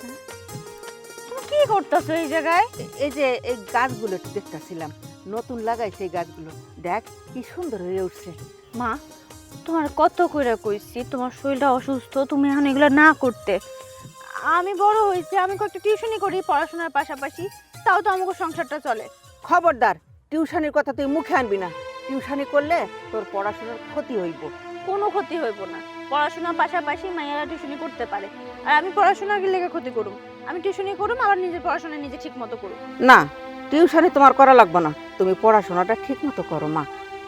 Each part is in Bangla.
তুমি কি করতেছো এই জায়গায়? এই যে এই গাছগুলো একটু দেখতেছিলাম, নতুন লাগাইছে এই গাছগুলো, দেখ কি সুন্দর হয়ে উঠছে। মা, তোমার কত করে কইছি তোমার শরীরটা অসুস্থ, তুমি এখন এগুলো না করতে। আমি বড় হয়েছি, আমি কয়েকটা টিউশনি করি পড়াশোনার পাশাপাশি, তাও তো আমাকে সংসারটা চলে। খবরদার, টিউশনির কথা তুই মুখে আনবি না। টিউশনি করলে তোর পড়াশোনার ক্ষতি হইব। কোনো ক্ষতি হইব না, পড়াশোনার পাশাপাশি মায়েরা টিউশনি করতে পারে। আর আমি পড়াশোনার লেগে ক্ষতি করুম? আমি টিউশনি করুম, আবার নিজের পড়াশোনা নিজে ঠিক মতো করুম। না, টিউশনি তোমার করা লাগবে না, তুমি পড়াশোনাটা ঠিক মতো করো। মা,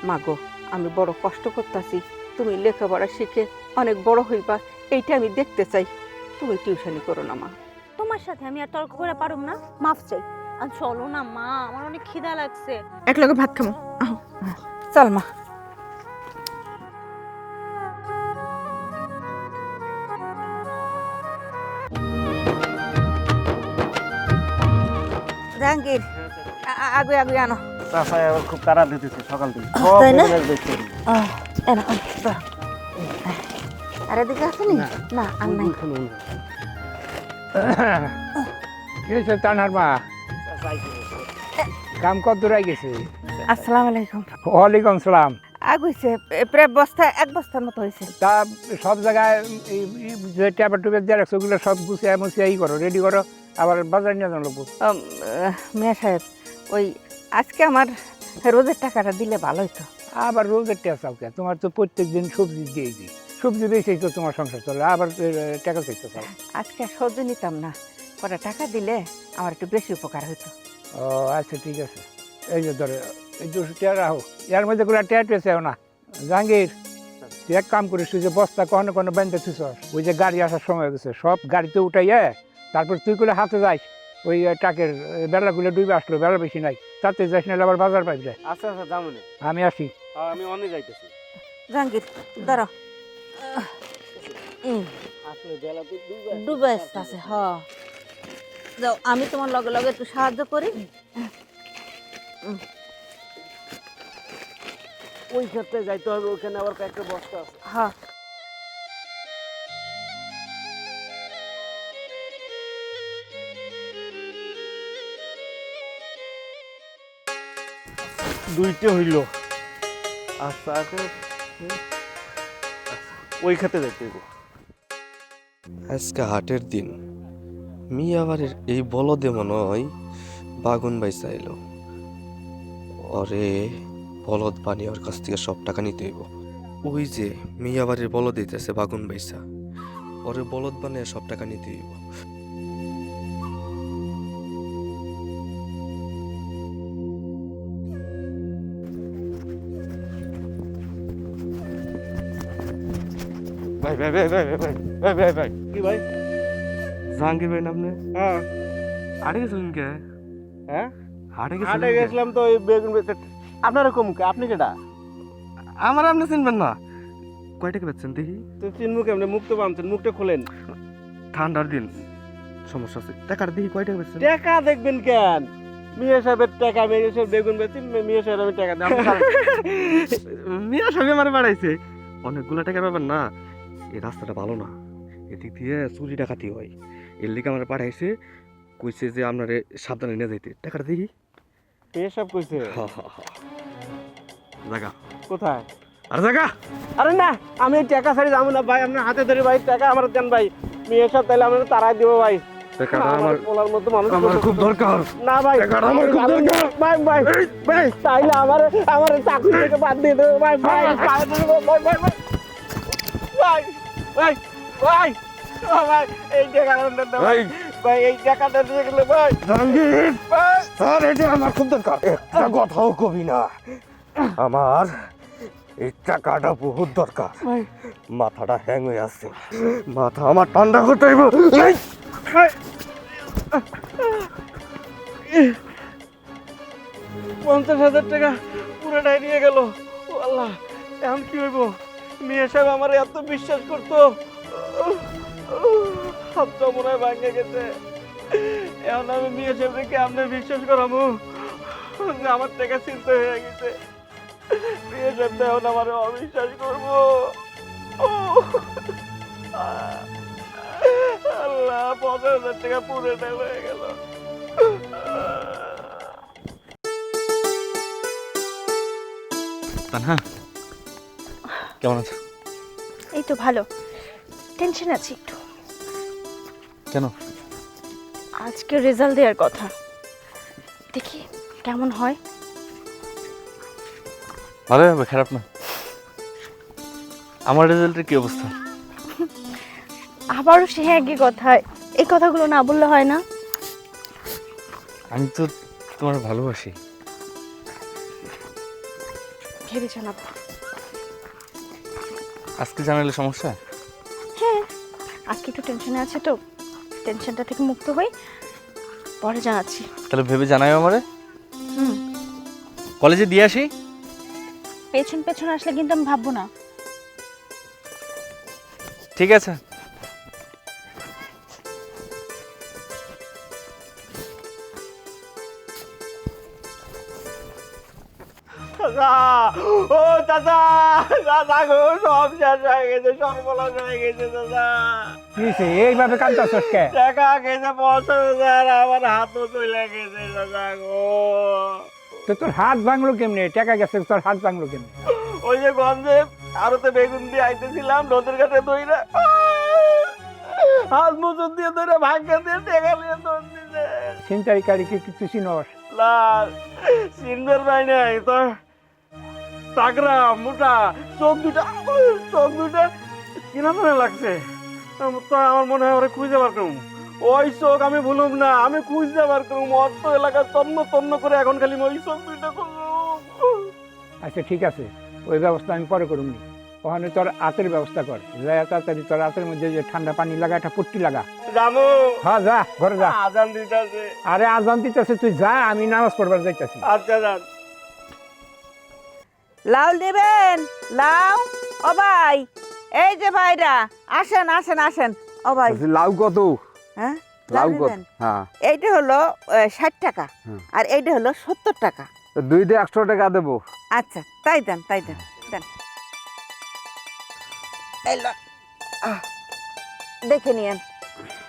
মা গো, আমি বড় কষ্ট করতেছি, তুমি লেখাপড়া শিখে অনেক বড় হইবা, এইটা আমি দেখতে চাই। তুমি টিউশনি করো না মা। তোমার সাথে আমি আর তর্ক করে পারুম না, মাফ চাই। আর চলো না মা, আমার অনেক খিদা লাগছে। এক লগে ভাত খামো। আহ চল মা। জাহাঙ্গীর, আগে আগে আনো। চাষায় আবার খুব তাড়া দিতেছে সকাল থেকে, তাই না? দেখছি আর এদিকে আসেনি? না, আর নাই। টানার মা কাম কত দূর গেছে? আসসালামু আলাইকুম। ওয়ালাইকুম সালাম। আগুইছে, প্রায় বস্তা, এক বস্তার মতো হয়েছে। তা সব জায়গায় যে ট্যাবলেট টুবেট দিয়ে রাখছো ওগুলো সব গুছিয়ে মুছিয়ে ই করো, রেডি করো, আবার বাজার নিয়ে যাবো। মেয়া সাহেব, ওই আজকে আমার রোজের টাকাটা দিলে ভালো হতো। আবার রোজের টাকা চাও কে? তোমার তো প্রত্যেক দিন সবজি দিয়ে দিই, সবজি বেশি তো তোমার সংসার চলে, আবার টাকা চাইতে চাও। আজকে সহ্য নিতাম না, কটা টাকা দিলে আমার একটু বেশি উপকার হতো। ও আচ্ছা ঠিক আছে, এই যে ধরো এই 200 টাকা রাখো, এর মধ্যে করে ট্যাট পেয়েছেও না। জাহাঙ্গীর, তুই এক কাম করিস, তুই যে বস্তা কখনো কোনো বান্ধে থুস, ওই যে গাড়ি আসার সময় গেছে সব গাড়িতে উঠাইয়ে তারপর তুই করে হাতে যাস, ওই টাকের বেলাগুলো ডুবে আসলো, বেলা বেশি নাই, তাতে যাস না আবার বাজার পাই যায়। আচ্ছা আচ্ছা যাবো না, আমি আসি। আমি অনেক যাইতেছি। জাহাঙ্গীর দাঁড়াও, আসলে বেলা তো ডুবে আসতেছে। হ, যাও, আমি তোমার লগে লগে একটু সাহায্য করি। ওই ক্ষেত্রে যাইতে হবে, ওখানে আবার কয়েকটা বস্তা আছে। হ্যাঁ, দুইটা হইল। আচ্ছা এখন ওই খাতে যাইতে হইব। আজকে হাটের দিন, মিয়াবাড়ির এই বলদে মনে হয় বাগুন বাইসা এলো। ওরে বলদ বানিয়ে ওর কাছ থেকে সব টাকা নিতে হইব। ওই যে মিয়াবাড়ির বলদ দিতেছে বাগুন বাইসা, ওরে বলদ বানিয়ে সব টাকা নিতে হইব। ভাই ভাই ভাই ভাই ভাই ভাই ভাই ভাই কি ভাই? জাহাঙ্গীর ভাই না আপনি? হ্যাঁ হাটে গেছিলেন কে? হ্যাঁ, হাটে হাটে গেছিলাম তো ওই বেগুন বেচতে। আপনার কম আপনি কেটা? আমার আপনি চিনবেন না? কয় টাকা বেচছেন দেখি? তো চিনবো কেমনে? মুখ তো বানছেন, মুখটা খোলেন। ঠান্ডার দিন, সমস্যা আছে। টাকাটা দেখি কয় টাকা বেচছেন? টাকা দেখবেন কেন? মিয়া সাহেবের টাকা, মিয়া সাহেব বেগুন বেচি, মিয়া সাহেব আমি টাকা দিই। মিয়া সাহেব আমার বাড়াইছে অনেকগুলো টাকা পাবেন না। এই রাস্তাটা ভালো না, এদিক দিয়ে চুরি ডাকাতি হয়, এর লিগে আমার পাঠাইছে, কইছে যে আপনারে সাবধানে নিয়ে যাইতে। টাকাটা দেখি। মিয়া সাহেব কইছে জায়গা কোথায়? আর জায়গা। আরে না, আমি এই টাকা ছাড়ি যাবো না ভাই, আপনার হাতে ধরে ভাই টাকা আমার দেন ভাই। মিয়া সাহেব তাহলে আমরা তারাই দিব ভাই। টাকাটা আমার পোলার মতো মানুষ আমার খুব দরকার। না ভাই, টাকাটা আমার খুব দরকার। ভাই ভাই ভাই, তাইলে আমার আমার চাকরি থেকে বাদ দিয়ে দেবো ভাই। ভাই ভাই ভাই ভাই ভাই ভাই ভাই ও ভাই, এই টাকাটা দেন না ভাই। ভাই এই টাকাটা দিয়ে গেলে ভাই। জাহাঙ্গীর ভাই স্যার, এটা আমার খুব দরকার। একটা কথাও কবি না, আমার এই টাকাটা বহুত দরকার। মাথাটা হ্যাং হয়ে আছে, মাথা আমার ঠান্ডা করতে হইব। 50,000 টাকা পুরোটাই নিয়ে গেল। ও আল্লাহ, এখন কি হইব? মিয়া সাহেব আমার এত বিশ্বাস করতো, হাতটা মনে হয় ভাঙে গেছে। এখন আমি মিয়া সাহেবকে কেমনে বিশ্বাস করাবো যে আমার টাকা চিন্তা হয়ে গেছে? মিয়া সাহেব তো এখন আমার অবিশ্বাস করবো। আল্লাহ, 50,000 টাকা পুরোটাই হয়ে গেল। তানহা কেমন আছো? এই তো ভালো, টেনশন আছে একটু। কেন? আজকে রেজাল্ট দেওয়ার কথা, দেখি কেমন হয়। ভালো হবে, খারাপ না। আমার রেজাল্টের কি অবস্থা? আবারও সে একই কথা, এই কথাগুলো না বললে হয় না। আমি তো তোমার ভালোবাসি। ভেবেছ না? আজকে জানালে সমস্যা? হ্যাঁ, আজকে একটু টেনশনে আছে তো, টেনশনটা থেকে মুক্ত হই, পরে জানাচ্ছি। তাহলে ভেবে জানাই আমারে। হুম, কলেজে দিয়ে আসি। পেছন পেছন আসলে কিন্তু আমি ভাববো না। ঠিক আছে। চাচা, ও চাচা, চাচা গো, সব শেষ হয়ে গেছে, সর্বনাশ হয়ে গেছে চাচা। কি হইছে? এইভাবে কাঁদতাছস কে? টাকা গেছে 50,000, আমার হাতও চলে গেছে চাচা গো। তো তোর হাত ভাঙলো কেমনে? টাকা গেছে, তোর হাত ভাঙলো কেমনে? ওই যে গঞ্জে আরতে বেগুন দিয়ে আইতেছিলাম, নদীর ঘাটে দইরা হাত মুচুর দিয়ে ধরে ভাগ্য দিয়ে টেকা নিয়ে দৌড় দিছে। ছিনতাইকারী কি কিছু চিনস? লাল সিনদের ভাই নাই তো, তাগরা মোটা, চোখ দুটা কিনা মনে লাগছে। তো আমার মনে হয় ওরা খুঁজে বার করুম, ওই চোখ আমি ভুলুম না, আমি খুঁজতে বার করুম। অর্থ এলাকা তন্ন তন্ন করে এখন খালি ওই চোখ দুইটা খুঁজুম। আচ্ছা ঠিক আছে, ওই ব্যবস্থা আমি পরে করুন। ওখানে তোর হাতের ব্যবস্থা কর, যা তাড়াতাড়ি তোর হাতের মধ্যে যে ঠান্ডা পানি লাগা, একটা পট্টি লাগা। জানো হ্যাঁ যা, ঘরে যা। আজান দিতেছে। আরে আজান দিতেছে, তুই যা, আমি নামাজ পড়বার যাইতেছি। আচ্ছা যান। লাউ নেবেন? লাউ? ও ভাই, এই যে ভাইরা, আসেন আসেন আসেন। ও ভাই, লাউ কত? হ্যাঁ লাউ কত? নেবেন? হ্যাঁ, এইটা হলো 60 টাকা, হুম। আর এইটা হলো 70 টাকা। তো দুইটা 100 টাকা দেবো। আচ্ছা তাই দেন, তাই দেন, দেন। এই লন, দেখে নিয়েন।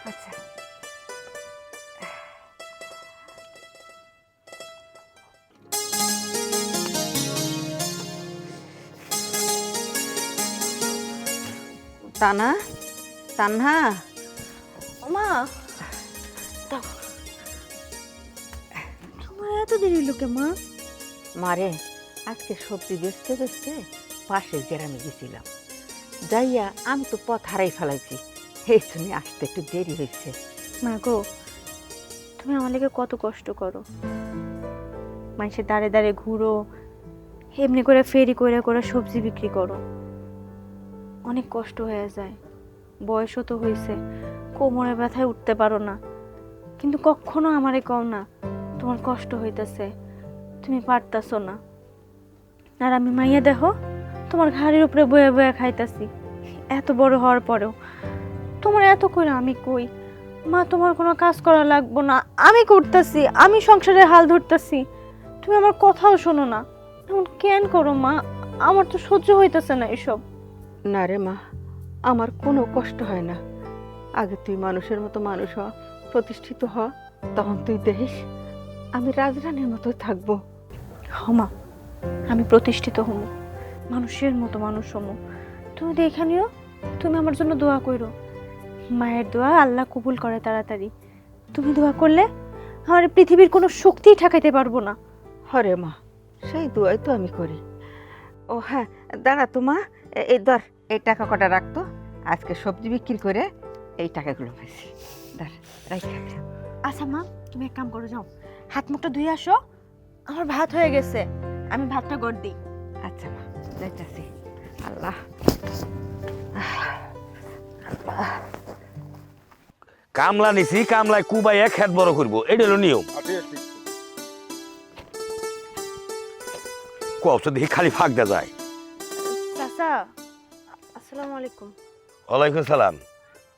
আচ্ছা, তানা, তানহা, মা, তোমার এত দেরি হলো কে মা? মারে আজকে সবজি বেচতে বেচতে পাশের গ্রামে গেছিলাম, যাইয়া আমি তো পথ হারাই ফেলাইছি, এই জন্য আসতে একটু দেরি হয়েছে। মা গো, তুমি আমার লেগে কত কষ্ট করো, মানুষের দাঁড়ে দাঁড়ে ঘুরো, এমনি করে ফেরি করে করে সবজি বিক্রি করো, অনেক কষ্ট হয়ে যায়। বয়সও তো হয়েছে, কোমরে ব্যথায় উঠতে পারো না, কিন্তু কখনো আমারে কও না তোমার কষ্ট হইতেছে, তুমি পারতাছো না। আর আমি মাইয়া দেখো তোমার ঘাড়ির উপরে বয়ে বয়ে খাইতাছি, এত বড় হওয়ার পরেও তোমার এত করে আমি কই মা তোমার কোনো কাজ করা লাগবো না, আমি করতেছি, আমি সংসারের হাল ধরতেছি, তুমি আমার কথাও শোনো না। এমন কেন করো মা? আমার তো সহ্য হইতেছে না এসব। না রে মা, আমার কোনো কষ্ট হয় না। আগে তুই মানুষের মতো মানুষ হ, প্রতিষ্ঠিত হ, তখন তুই দেখিস আমি রাজরানীর মতো থাকবো। হমা, আমি প্রতিষ্ঠিত হম, মানুষের মতো মানুষ হম। তুমি দেখে নিও, তুমি আমার জন্য দোয়া করো, মায়ের দোয়া আল্লাহ কবুল করে তাড়াতাড়ি। তুমি দোয়া করলে আমার পৃথিবীর কোনো শক্তি ঠেকাইতে পারবো না। হরে মা, সেই দোয়াই তো আমি করি। ও হ্যাঁ, দাঁড়া তো মা, এই ধর, এই টাকা কটা রাখতো, আজকে সবজি বিক্রি করে এই টাকাগুলো পেয়েছি, দাঁড়া রাইখা দে। আচ্ছা মা, তুমি এক কাম করো, যাও হাত মুখটা ধুয়ে আসো, আমার ভাত হয়ে গেছে, আমি ভাতটা গড় দিই। আচ্ছা মা, যাইতাছি। আল্লাহ, কামলা নিছি, কামলায় কুবাইয়া খেত বড় করবো, এটা হলো নিয়ম। কষ্ট দেখি খালি ফাঁক দেওয়া যায়। চাচা, আসসালামু আলাইকুম। ওয়ালাইকুম সালাম।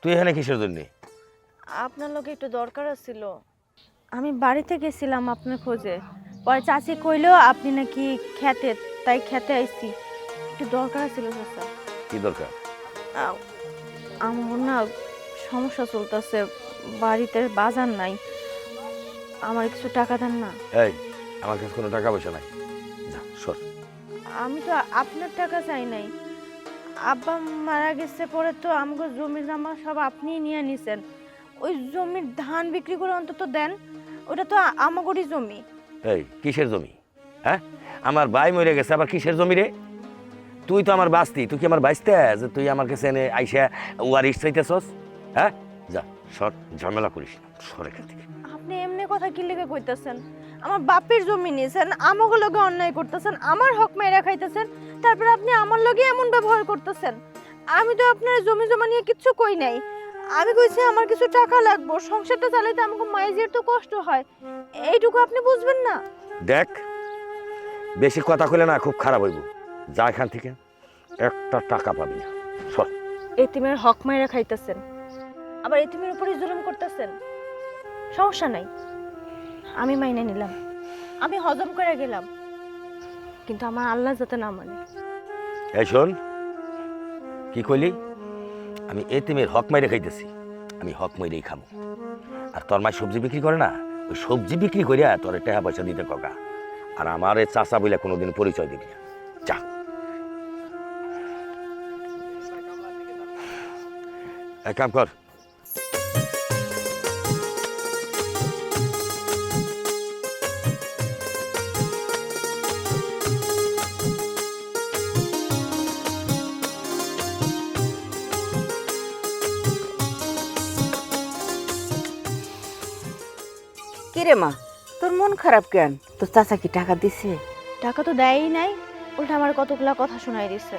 তুই এখানে কিসের জন্য? আপনার লগে একটু দরকার ছিল, আমি বাড়িতে গেছিলাম আপনার খোঁজে, পরে চাচি কইলো আপনি নাকি খেতে, তাই খেতে আইছি, একটু দরকার ছিল চাচা। কি দরকার? আমার না সমস্যা চলতেছে, বাড়িতে বাজার নাই, আমার কিছু টাকা দেন না। এই আমার কাছে কোনো টাকা পয়সা নাই, যা সর। আমি তো আপনার টাকা চাই নাই, আব্বা মারা গেছে পরে তো আমাকে জমির জামা সব আপনিই নিয়ে নিছেন। ওই জমির ধান বিক্রি করে অন্তত দেন, ওটা তো আমাগরই জমি। এই কিসের জমি? হ্যাঁ, আমার ভাই মরে গেছে, আবার কিসের জমি রে? তুই তো আমার বাস্তি, তুই কি আমার বাইসতে যে তুই আমার কাছে এনে আইসা ওয়ারিশ চাইতেছস? হ্যাঁ, যা সর, ঝামেলা করিস না, সর এখান থেকে। আপনি এমনি কথা কি লেগে কইতাছেন? আমার বাপের জমি নিয়েছেন, আমাকে লগে অন্যায় করতেছেন, আমার হক মেরে খাইতেছেন, তারপর আপনি আমার লগে এমন ব্যবহার করতেছেন। আমি তো আপনার জমি জমা নিয়ে কিচ্ছু কই নাই, আমি কইছি আমার কিছু টাকা লাগবে, সংসারটা চালাইতে আমাকে মাইজের তো কষ্ট হয়, এইটুকু আপনি বুঝবেন না? দেখ, বেশি কথা কইলে না খুব খারাপ হইব। যা এখান থেকে, একটা টাকা পাবি না, সর। এতিমের হক মাইরা খাইতেছেন, আবার এতিমের উপরে জুলুম করতেছেন। সমস্যা নাই, আমি মাইনে নিলাম, আমি হজম করে গেলাম, কিন্তু আমার আল্লাহ যাতে না মানে। এই শোন, কি কইলি? আমি এতিমের হক মাইরে খাইতেছি, আমি হক মাইরেই খাবো। আর তোর মায় সবজি বিক্রি করে না, ওই সবজি বিক্রি করিয়া তোর টাকা পয়সা দিতে কগা। আর আমার এই চাচা বলে কোনোদিন পরিচয় দিবি না, যা। এক কাম কর, কিরে মা, তোর মন খারাপ কেন? তোর চাচা কি টাকা দিছে? টাকা তো দেয়ই নাই, উল্টা আমার কতগুলা কথা শোনাই দিচ্ছে।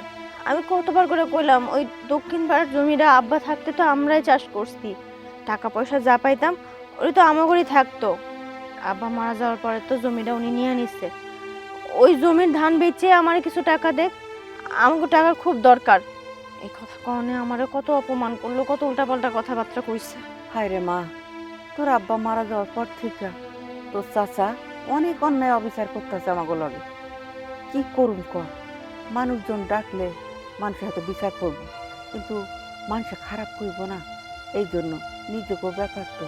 আমি কতবার করে কইলাম, ওই দক্ষিণ পাড়ার জমিটা আব্বা থাকতে তো আমরাই চাষ করছি, টাকা পয়সা যা পাইতাম ওই তো আমাগরই থাকতো। আব্বা মারা যাওয়ার পরে তো জমিটা উনি নিয়ে নিচ্ছে, ওই জমির ধান বেচে আমার কিছু টাকা দেখ, আমাকে টাকার খুব দরকার। এই কথা কারণে আমারে কত অপমান করলো, কত উল্টাপাল্টা কথাবার্তা কইছে। হায় রে মা, তোর আব্বা মারা যাওয়ার পর থেকে তোর চাচা অনেক অন্যায় অবিচার করতেছে আমাকে লগে। কি করুন কর, মানুষজন ডাকলে মানুষের হাতে বিচার করবো, কিন্তু মানুষে খারাপ করবো না, এই জন্য নিজেকেও ব্যাপার তো,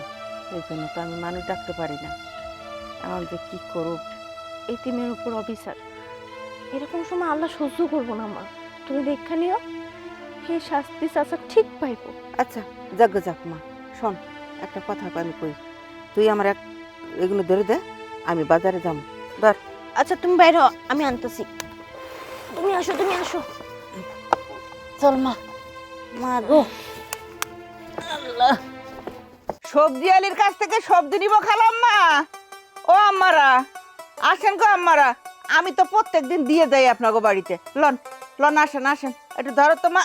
এই জন্য তো আমি মানুষ ডাকতে পারি না। এখন যে কি করব? এতিমের উপর অবিচার, এরকম সময় আল্লাহ সহ্য করবো না মা, তুমি দেখা নিও, হে শাস্তি চাচা ঠিক পাইবো। আচ্ছা যাক যাক মা, শোন একটা কথা আমি কই, তুই আমার এগুলো ধরে দে, আমি বাজারে যাবো। ধর। আচ্ছা তুমি বাইরে হও, আমি আনতেছি, তুমি আসো, তুমি আসো। চল মা। মা গো, আল্লাহ। সবজি আলির কাছ থেকে সবজি নিব খালাম মা। ও আম্মারা আসেন গো আম্মারা, আমি তো প্রত্যেকদিন দিয়ে যাই আপনাকে বাড়িতে। লন লন, আসেন আসেন, একটু ধরো তো মা।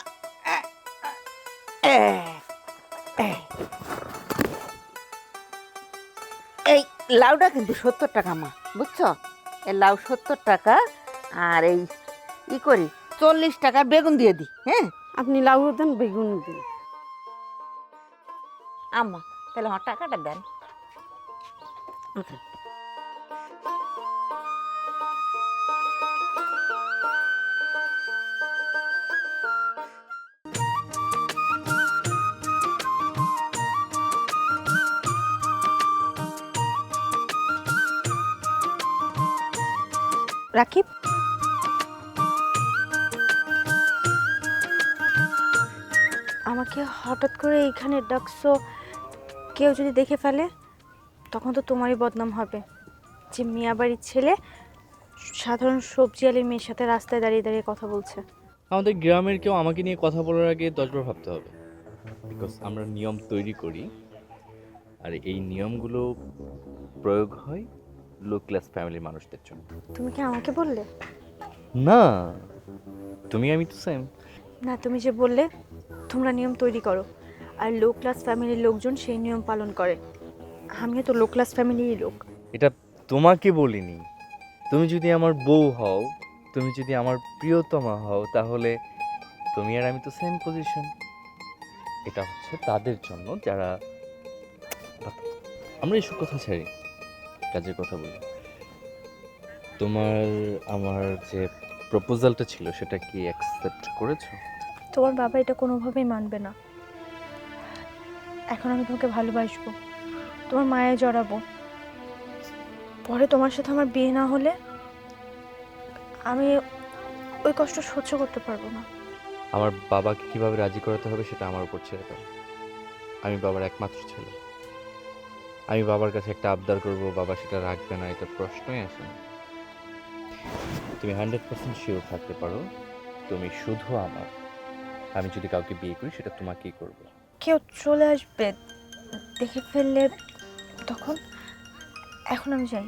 এই লাউটা কিন্তু 70 টাকা মা, বুঝছো? এই লাউ 70 টাকা, আর এই ই করি 40 টাকা বেগুন দিয়ে দিই। হ্যাঁ, আপনি লাউ দেন, বেগুন দিন। আম্মা তাহলে আমার টাকাটা দেন। রাকিব, আমাকে হঠাৎ করে এইখানে ডাকছো, কেউ যদি দেখে ফেলে তখন তো তোমারই বদনাম হবে, যে মিয়া বাড়ির ছেলে সাধারণ সবজি আলির মেয়ের সাথে রাস্তায় দাঁড়িয়ে দাঁড়িয়ে কথা বলছে। আমাদের গ্রামের কেউ আমাকে নিয়ে কথা বলার আগে 10বার ভাবতে হবে, বিকজ আমরা নিয়ম তৈরি করি, আর এই নিয়মগুলো প্রয়োগ হয় লো ক্লাস ফ্যামিলির মানুষদের জন্য। তুমি কি আমাকে বললে? না, তুমি আমি তো সেম। না, তুমি যে বললে তোমরা নিয়ম তৈরি করো আর লো ক্লাস ফ্যামিলির লোকজন সেই নিয়ম পালন করে, আমিও তো লো ক্লাস ফ্যামিলিরই লোক। এটা তোমাকে বলিনি, তুমি যদি আমার বউ হও, তুমি যদি আমার প্রিয়তমা হও, তাহলে তুমি আর আমি তো সেম পজিশন। এটা হচ্ছে তাদের জন্য যারা, আমরা এইসব কথা ছাড়ি, কাজের কথা বলি। তোমার আমার যে প্রপোজালটা ছিল সেটা কি অ্যাকসেপ্ট করেছো? তোমার বাবা এটা কোনোভাবেই মানবে না, এখন আমি তোমাকে ভালোবাসবো, তোমার মায়ে জড়াবো, পরে তোমার সাথে আমার বিয়ে না হলে আমি ওই কষ্ট সহ্য করতে পারবো না। আমার বাবাকে কিভাবে রাজি করাতে হবে সেটা আমার উপর ছেড়ে দাও। আমি বাবার একমাত্র ছেলে। আমি বাবার কাছে একটা আবদার করব, বাবা সেটা রাখবে না, এটা প্রশ্নই আসে না। তুমি 100% শিওর থাকতে পারো, তুমি শুধু আমার। আমি যদি কাউকে বিয়ে করি সেটা তোমাকেই করব। কেউ চলে আসবে দেখে ফেললে তখন? এখন আমি যাই।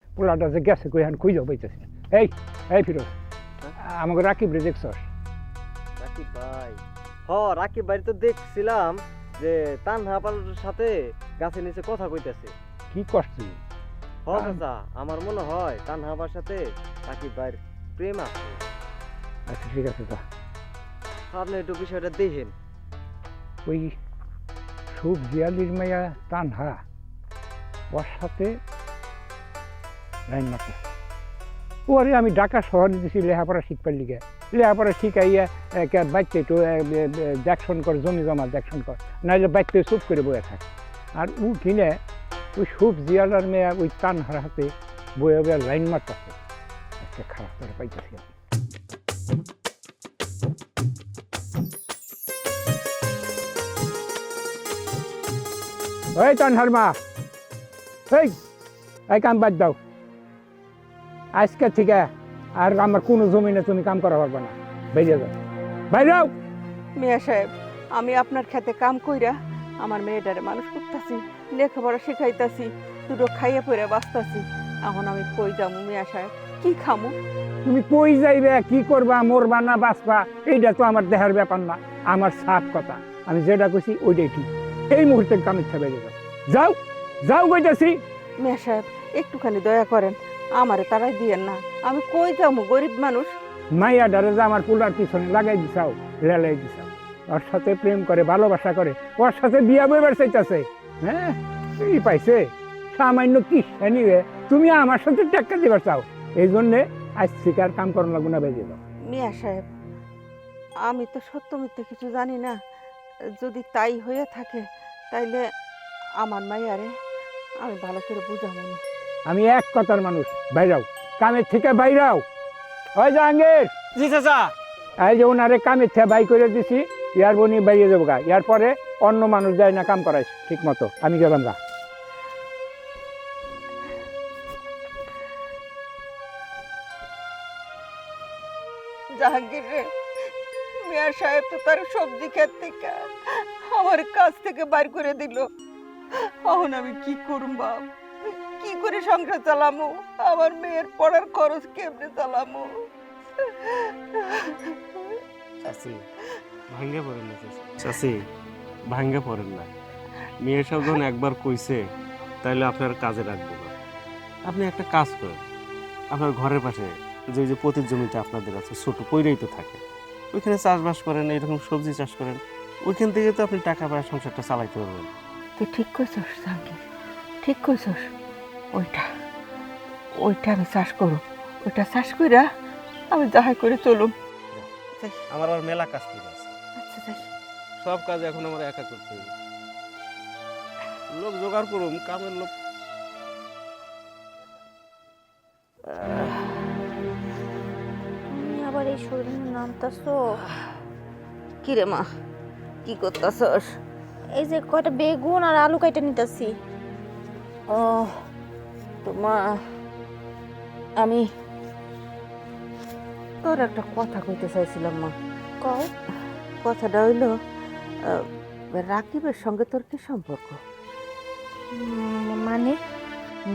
পোলাটা যে গেছে কই এখন খুঁজে পাইতেছি না। এই এই ফিরোজ, আমাকে রাকিব রে দেখছস? রাকিব ভাই, রাকিব ভাই তো দেখছিলাম যে তানহাপার সাথে গাছের নিচে কথা কইতেছে। কি করছি? চাচা, আমার মনে হয় তানহাপার সাথে রাকিব ভাইয়ের প্রেম আছে। আচ্ছা ঠিক আছে, তা আপনি একটু বিষয়টা দেখেন। ওই সবজি আলির মাইয়া তানহা ওর সাথে লাইন মারতেছে। ওরে আমি ঢাকা শহরে দিয়েছি লেখাপড়া শিখবার লিগে, লেখাপড়া শিখাইয়া বাচ্চা একটু দেখশন কর, জমি জমা দেখশন কর, নাহলে বাচ্চা চুপ করে বয়ে থাকে। আর ও কিনে ওই সবজি আলার মেয়া ওই তানহার হাতে বয়ে বয়ে লাইন মারতেছে। একটা খারাপ করে পাইতেছি আমি। ওই তানহার মা, এই কাম বাদ দাও। আজকে থেকে আর আমার কোনো জমিনে তুমি কাম করা পারবে না, বেরিয়ে যাও, বাইরেও। মিয়া সাহেব, আমি আপনার খেতে কাম কইরা আমার মেয়েটারে মানুষ করতেছি, লেখাপড়া শিখাইতাছি, দুটো খাইয়া পড়ে বাঁচতাছি। এখন আমি কই যাবো মিয়া সাহেব, কি খামু? তুমি কই যাইবে, কি করবা, মরবা না বাঁচবা, এইটা তো আমার দেহের ব্যাপার না, আমার সাফ কথা। আমি যেটা কইছি ওইটাই ঠিক। এই মুহূর্তে কাম ইচ্ছা বেরিয়ে যাও, যাও যাও কইতাছি। মিয়া সাহেব, একটুখানি দয়া করেন, আমারে তারাই দিয়েন না। আমি কই যাবো, গরিব মানুষ। মাইয়া ডারে যে আমার পুলার পিছনে লাগাই দিছাও, রেলাই দিছাও, ওর সাথে প্রেম করে, ভালোবাসা করে, ওর সাথে বিয়া বইবার চাইতাছে। হ্যাঁ, এই পাইছে সামান্য কি নিবে, তুমি আমার সাথে টেক্কা দিবার চাও। এই জন্যে আজ থেকে আর কাম করানো লাগবে না, বেরিয়ে যাও। মিয়া সাহেব, আমি তো সত্য মিথ্যে কিছু জানি না। যদি তাই হয়ে থাকে তাইলে আমার মাইয়ারে আমি ভালো করে বুঝাবো না। আমি এক কথার মানুষ, বাইরাও, কামের থেকে বাইরাও। ওই জাহাঙ্গীর, জি চাচা। এই যে ওনারে কামের থেকে বাই করে দিছি, ইয়ার বনি বাইরে যাবো গা, ইয়ার পরে অন্য মানুষ যায় না কাম করাইস ঠিক মতো, আমি গেলাম গা। জাহাঙ্গীর রে, মিয়া সাহেব তো তার সবজি ক্ষেত থেকে আমার কাছ থেকে বাইর করে দিল। এখন আমি কি করুম বাপ, কি করে সংসার চালামু? আমার মেয়ের পড়ার খরচ কেমনে চালামু? চাচি, ভাঙ্গে পড়েন না চাচি, ভাঙ্গে পড়েন না। মেয়ের সব যখন একবার কইছে তাইলে আপনার কাজে রাখবো না। আপনি একটা কাজ করেন, আপনার ঘরের পাশে যে পতির জমিটা আপনাদের আছে, ছোট পইরেই তো থাকে, ওইখানে চাষবাস করেন, এইরকম সবজি চাষ করেন, ওইখান থেকে তো আপনি টাকা পায় সংসারটা চালাইতে পারবেন। তুই ঠিক কইছস জাহাঙ্গীর, ঠিক কইছস। ওইটা ওইটা আমি চাষ করব, ওইটা চাষ কইরা আমি যাহাই করে চলুম। আমার আর মেলা কাজ করে আছে, আচ্ছা যাই। সব কাজ এখন আমার একা করতে হবে। লোক জোগাড় করুম, কামের লোক। তুমি আবার এই শরীর নামতাছো? কিরে মা, কি করতেছস? এই যে কয়টা বেগুন আর আলু কাইটা নিতেছি। ও তোমা, আমি তোর একটা কথা কইতে চাইছিলাম মা। কও। কথাটা হইল, রাকিবের সঙ্গে তোর কি সম্পর্ক? মানে?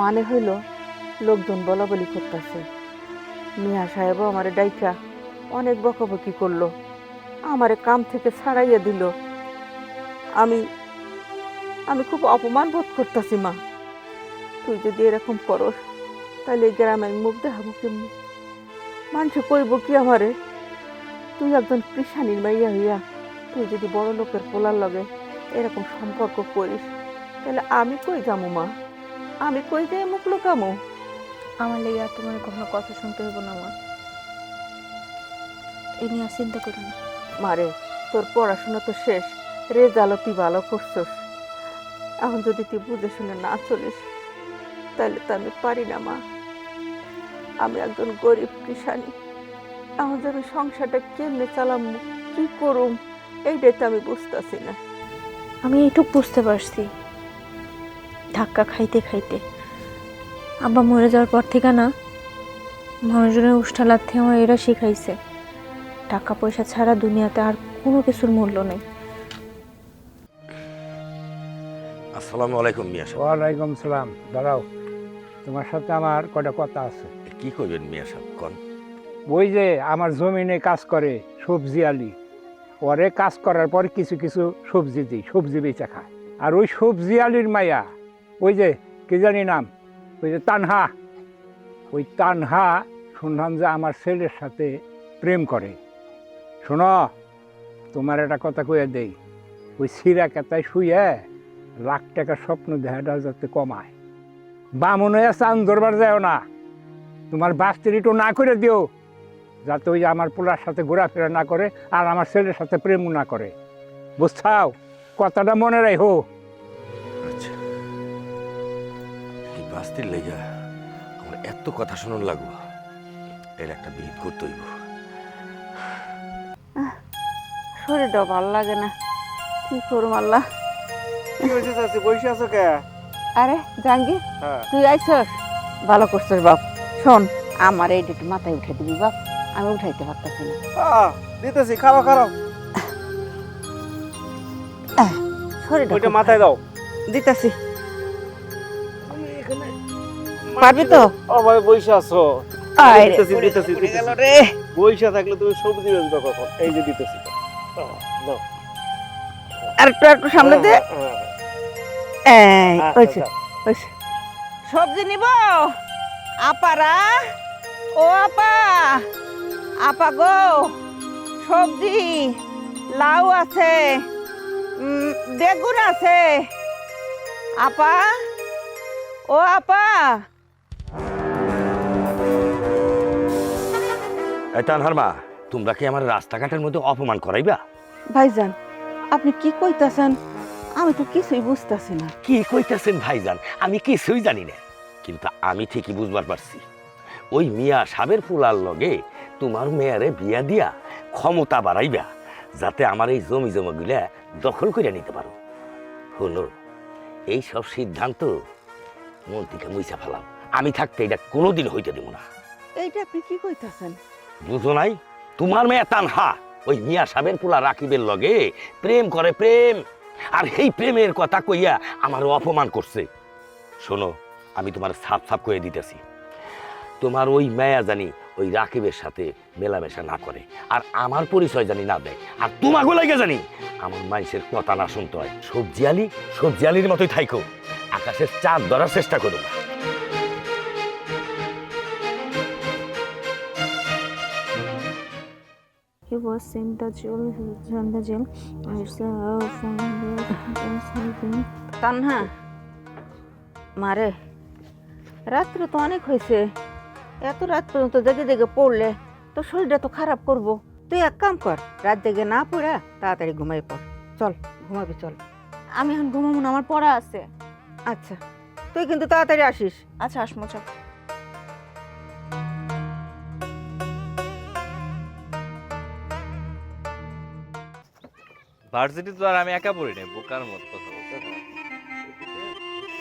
মানে হইল, লোকজন বলা বলি করতেছে, মিয়া সাহেবও আমারে ডাইকা অনেক বকাবকি করলো, আমারে কাম থেকে ছাড়াইয়া দিল। আমি আমি খুব অপমান বোধ করতেছি মা। তুই যদি এরকম করস তাহলে এই গ্রামে আমি মুখ দেখাবো কেমনি? মানুষ কইব কি আমারে? তুই একজন কৃষানির মাইয়া হইয়া তুই যদি বড় লোকের পোলার লগে এরকম সম্পর্ক করিস, তাহলে আমি কই যাবো মা? আমি কই যাই মুখ লুকামো? আমার লেগে আর তোমার কোনো কথা শুনতে হইব না মা, এই নিয়ে আর চিন্তা করি না। মারে, তোর পড়াশোনা তো শেষ, রেজাল্টও তুই ভালো করছস। এখন যদি তুই বুঝে শুনে না চলিস তাহলে তো আমি পারি না মা। আমি একজন গরিব কৃষানি, এখন যে আমি সংসারটা কেমনে চালাম, কি করুম, এইটাই তো আমি বুঝতেছি না। আমি এইটুক বুঝতে পারছি, ধাক্কা খাইতে খাইতে আব্বা মরে যাওয়ার পর থেকে না মানুষজনের উষ্ঠা লাথি আমার এরা শিখাইছে টাকা পয়সা ছাড়া দুনিয়াতে আর কোনো কিছুর মূল্য নেই। আসসালামু আলাইকুম মিয়া সাহেব। ওয়ালাইকুম সালাম। দাঁড়াও, তোমার সাথে আমার কটা কথা আছে। কি করবেন মিয়া সাহেব কোন? ওই যে আমার জমিনে কাজ করে সবজি আলি, পরে কাজ করার পর কিছু কিছু সবজি দিই, সবজি বেচা খায়। আর ওই সবজি আলির মাইয়া, ওই যে কি জানি নাম, ওই যে তানহা, ওই তানহা শুনলাম যে আমার ছেলের সাথে প্রেম করে। শোনো, তোমার একটা কথা কয়ে দেই, ওই সিরা কেতায় শুয়ে লাখ টাকার স্বপ্ন দেখাটা যাতে কমায়। বামন হয়ে চান ধরবার যাও না, তোমার বাস্তিরিটো না করে দিও, যাতে ওই আমার পোলার সাথে ঘোরাফেরা না করে আর আমার ছেলের সাথে প্রেমও না করে। বুঝছাও? কথাটা মনে রাখো। আচ্ছা, এই বাস্তির লেগা আমার এত কথা শোনার লাগবো, এর একটা বিহিত করতে হইব। শরীরটা ভালো লাগে না, কি করুম আল্লাহ। কি হয়েছে চাচি, বসে আছো কে? আরে জাহাঙ্গীর, হ্যাঁ। তুই আইছস, ভালো করছস বাপ। শোন, আমার এইটা একটু মাথায় উঠে দিবি বাপ, আমি উঠাইতে পারতেছি না। দিতেছি, খাও খাও, শরীরটা ওইটা খুব মাথায় দাও। দিতেছি, পারবি তো? ও ভাই বসে আছো? আয় রে, দিতেছি, ওরে, দিতেছি, ওরে গেল দিতেছি। রে। বইসা থাকলে তুমি সবজি বেচবে কখন? এই যে দিতেছি। দাও। আর একটু সামনে দে। এই, আচ্ছা, হইছে, আচ্ছা। হইছে। সবজি নিব আপারা? ও আপা, আপা গো, সবজি লাউ আছে, বেগুন আছে। আপা, ও আপা। এই তানহার মা, তোমরা কি আমার রাস্তাঘাটের মধ্যে অপমান করাইবা? ভাইজান, আপনি কি কইতাছেন? আমি তো কিছুই বুঝতাছি না। কি কইতাছেন ভাইজান? আমি কিছুই জানি না, কিন্তু আমি ঠিকই বুঝবার পারছি। ওই মিয়া সাবের ফুলার লগে তোমার মেয়ারে বিয়া দিয়া ক্ষমতা বাড়াইবা, যাতে আমার এই জমি জমাগুলা দখল করে নিতে পারো। হলো এই সব সিদ্ধান্ত মন থেকে মুইসা ফেলাম, আমি থাকতে এটা কোনোদিন হইতে দেব না। এইটা আপনি কি কইতাছেন? বুঝো নাই? তোমার মেয়ে তানহা ওই মিয়া সাবের পোলা রাকিবের লগে প্রেম করে, প্রেম। আর এই প্রেমের কথা কইয়া আমার অপমান করছে। শোনো, আমি তোমার সাফ সাফ কয়ে দিতেছি, তোমার ওই মেয়া জানি ওই রাকিবের সাথে মেলামেশা না করে, আর আমার পরিচয় জানি না দেয়, আর তোমাকে লাগে জানি আমার মানুষের কথা না শুনতে হয়। সবজি আলির মতোই থাইকো, আকাশের চাঁদ ধরার চেষ্টা করো না। He was in the jail, myself something. Tanha, মারে, রাত্র তো অনেক হয়েছে, এত রাত পর্যন্ত জেগে জেগে পড়লে তো শরীরটা তো খারাপ করব। তুই এক কাম কর, রাত জেগে না পড়া তাড়াতাড়ি ঘুমাই পড়। চল, ঘুমাবি চল। আমি এখন ঘুমাবো না, আমার পড়া আছে। আচ্ছা, তুই কিন্তু তাড়াতাড়ি আসিস। আচ্ছা, আসমো, চল। ভার্সিটি তো আর আমি একা পড়ি নাই, বোকার মতো কথা বলতে।